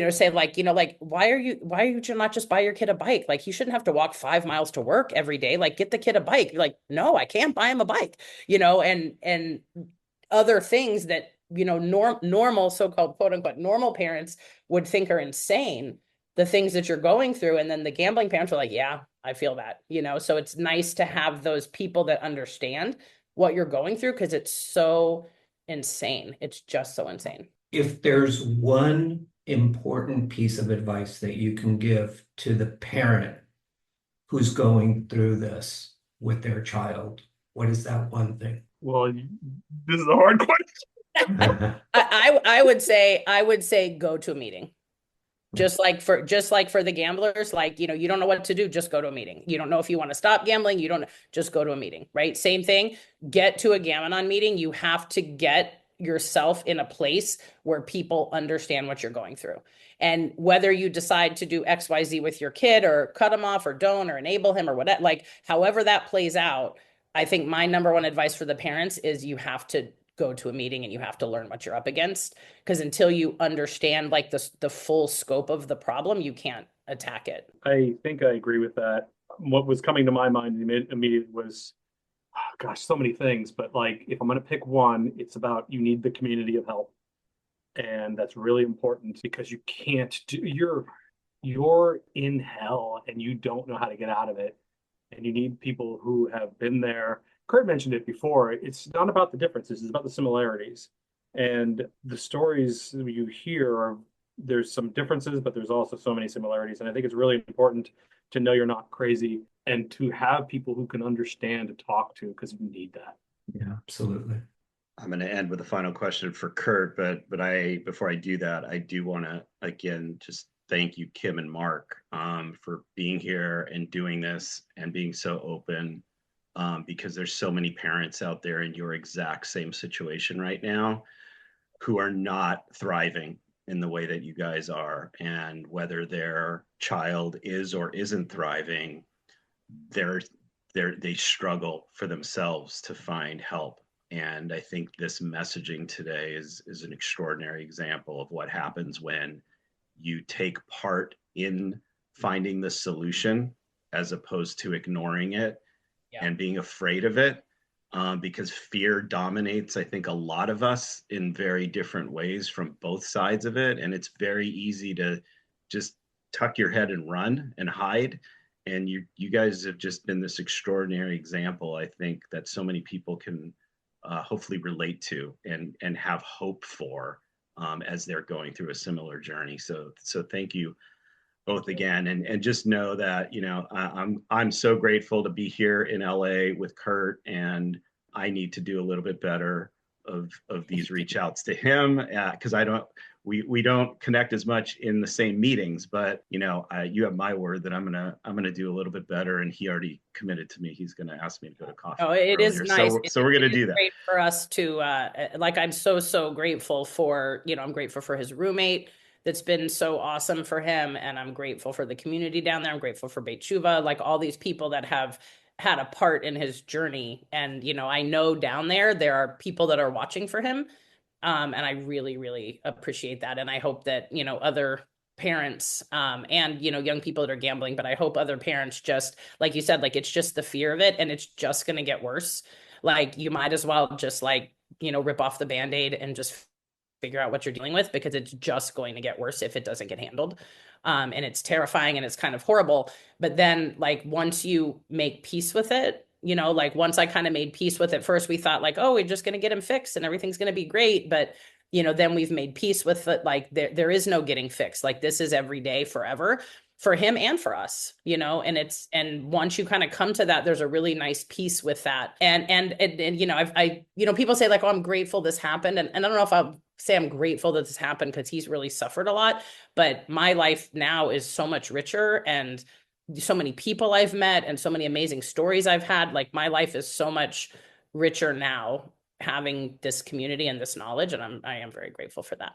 say like, like, why are you not just buy your kid a bike? Like he shouldn't have to walk 5 miles to work every day. Like get the kid a bike. You're like, no, I can't buy him a bike, and other things that, normal so-called quote unquote normal parents would think are insane, the things that you're going through. And then the gambling parents are like, yeah, I feel that, so it's nice to have those people that understand what you're going through, because it's so insane. It's just so insane. If there's one important piece of advice that you can give to the parent who's going through this with their child, what is that one thing? Well, this is a hard question. I would say go to a meeting. Just like for the gamblers, like, you don't know what to do, just go to a meeting. You don't know if you want to stop gambling, you don't, just go to a meeting, right? Same thing, get to a Gam-Anon meeting. You have to get yourself in a place where people understand what you're going through. And whether you decide to do XYZ with your kid, or cut him off, or don't, or enable him, or whatever, like however that plays out, I think my number one advice for the parents is you have to go to a meeting and you have to learn what you're up against, because until you understand like the full scope of the problem, you can't attack it. I think I agree with that. What was coming to my mind immediately was, oh, gosh, so many things. But like, if I'm going to pick one, it's about you need the community of help, and that's really important because you can't do you're in hell and you don't know how to get out of it, and you need people who have been there. Kurt mentioned it before. It's not about the differences, it's about the similarities. And the stories you hear there's some differences, but there's also so many similarities. And I think it's really important to know you're not crazy and to have people who can understand and talk to, because you need that. Yeah, absolutely. I'm going to end with a final question for Kurt, but before I do that, I do want to again just thank you, Kim and Mark, for being here and doing this and being so open. Because there's so many parents out there in your exact same situation right now who are not thriving in the way that you guys are. And whether their child is or isn't thriving, they struggle for themselves to find help. And I think this messaging today is an extraordinary example of what happens when you take part in finding the solution as opposed to ignoring it. Yeah. And being afraid of it. because fear dominates, I think, a lot of us in very different ways from both sides of it. And it's very easy to just tuck your head and run and hide. And you guys have just been this extraordinary example, I think, that so many people can hopefully relate to and have hope for as they're going through a similar journey. So thank you both again, and just know that I'm so grateful to be here in LA with Kurt, and I need to do a little bit better of these reach outs to him, because I don't we don't connect as much in the same meetings, but you have my word that I'm gonna do a little bit better, and he already committed to me he's gonna ask me to go to coffee. Oh, it is earlier. nice. So we're gonna do that. Great for us to like. I'm so grateful for I'm grateful for his roommate. That's been so awesome for him, and I'm grateful for the community down there. I'm grateful for Betttr, like all these people that have had a part in his journey. And I know down there are people that are watching for him, and I really appreciate that. And I hope that other parents and young people that are gambling, but I hope other parents, just like you said, like it's just the fear of it, and it's just going to get worse. Like you might as well just rip off the Band-Aid and just figure out what you're dealing with, because it's just going to get worse if it doesn't get handled. And it's terrifying and it's kind of horrible. But then once you make peace with it, once I kind of made peace with it, first we thought oh, we're just going to get him fixed and everything's going to be great. But then we've made peace with it. There is no getting fixed. This is every day forever for him and for us, and once you kind of come to that, there's a really nice peace with that. And I people say oh, I'm grateful this happened. And I don't know if I'll say I'm grateful that this happened because he's really suffered a lot, but my life now is so much richer, and so many people I've met and so many amazing stories I've had. My life is so much richer now having this community and this knowledge. And I am very grateful for that.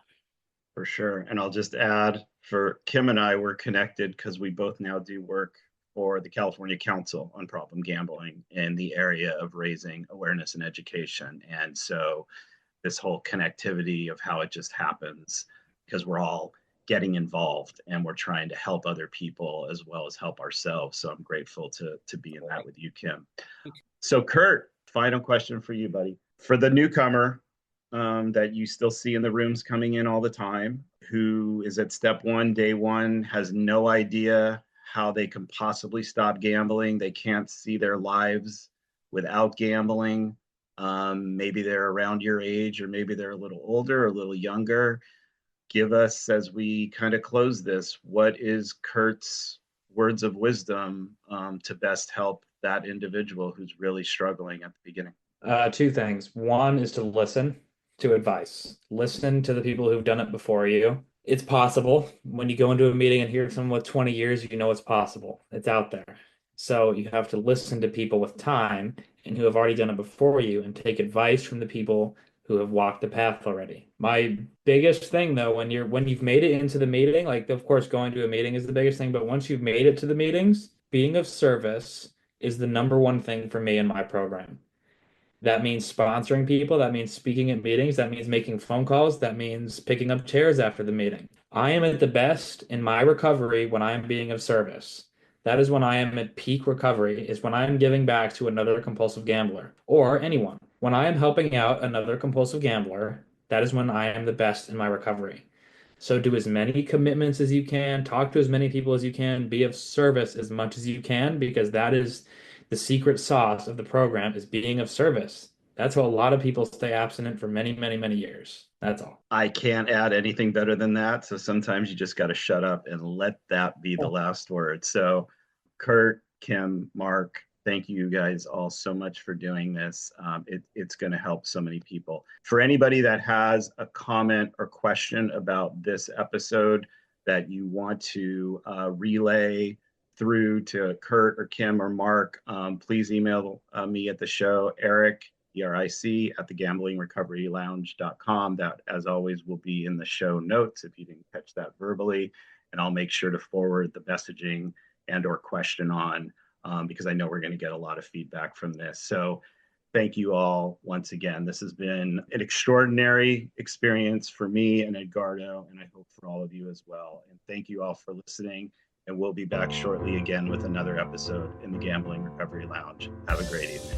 For sure. And I'll just add, for Kim and I, we're connected because we both now do work for the California Council on Problem Gambling in the area of raising awareness and education. And so this whole connectivity of how it just happens, because we're all getting involved and we're trying to help other people as well as help ourselves. So I'm grateful to be in that with you, Kim. So Kurt, final question for you, buddy. For the newcomer, that you still see in the rooms coming in all the time, who is at step one, day one, has no idea how they can possibly stop gambling. They can't see their lives without gambling. Maybe they're around your age, or maybe they're a little older or a little younger. Give us, as we kind of close this, what is Kurt's words of wisdom to best help that individual who's really struggling at the beginning? Two things. One is to listen to advice. Listen to the people who've done it before you. It's possible. When you go into a meeting and hear someone with 20 years, it's possible. It's out there. So you have to listen to people with time and who have already done it before you, and take advice from the people who have walked the path already. My biggest thing though, when you've made it into the meeting, of course going to a meeting is the biggest thing, but once you've made it to the meetings, being of service is the number one thing for me in my program. That means sponsoring people. That means speaking at meetings. That means making phone calls. That means picking up chairs after the meeting. I am at the best in my recovery when I am being of service. That is when I am at peak recovery, is when I am giving back to another compulsive gambler, or anyone. When I am helping out another compulsive gambler, that is when I am the best in my recovery. So do as many commitments as you can, talk to as many people as you can, be of service as much as you can, because that is the secret sauce of the program, is being of service. That's how a lot of people stay abstinent for many, many, many years. That's all. I can't add anything better than that. So sometimes you just got to shut up and let that be the last word. So Kurt, Kim, Mark, thank you guys all so much for doing this. It's going to help so many people. For anybody that has a comment or question about this episode that you want to relay through to Kurt or Kim or Mark, please email me at the show, Eric, ERIC, at thegamblingrecoverylounge.com. That, as always, will be in the show notes if you didn't catch that verbally. And I'll make sure to forward the messaging and or question on, because I know we're going to get a lot of feedback from this. So thank you all once again. This has been an extraordinary experience for me and Edgardo, and I hope for all of you as well. And thank you all for listening. And we'll be back shortly again with another episode in the Gambling Recovery Lounge. Have a great evening.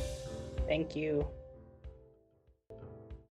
Thank you.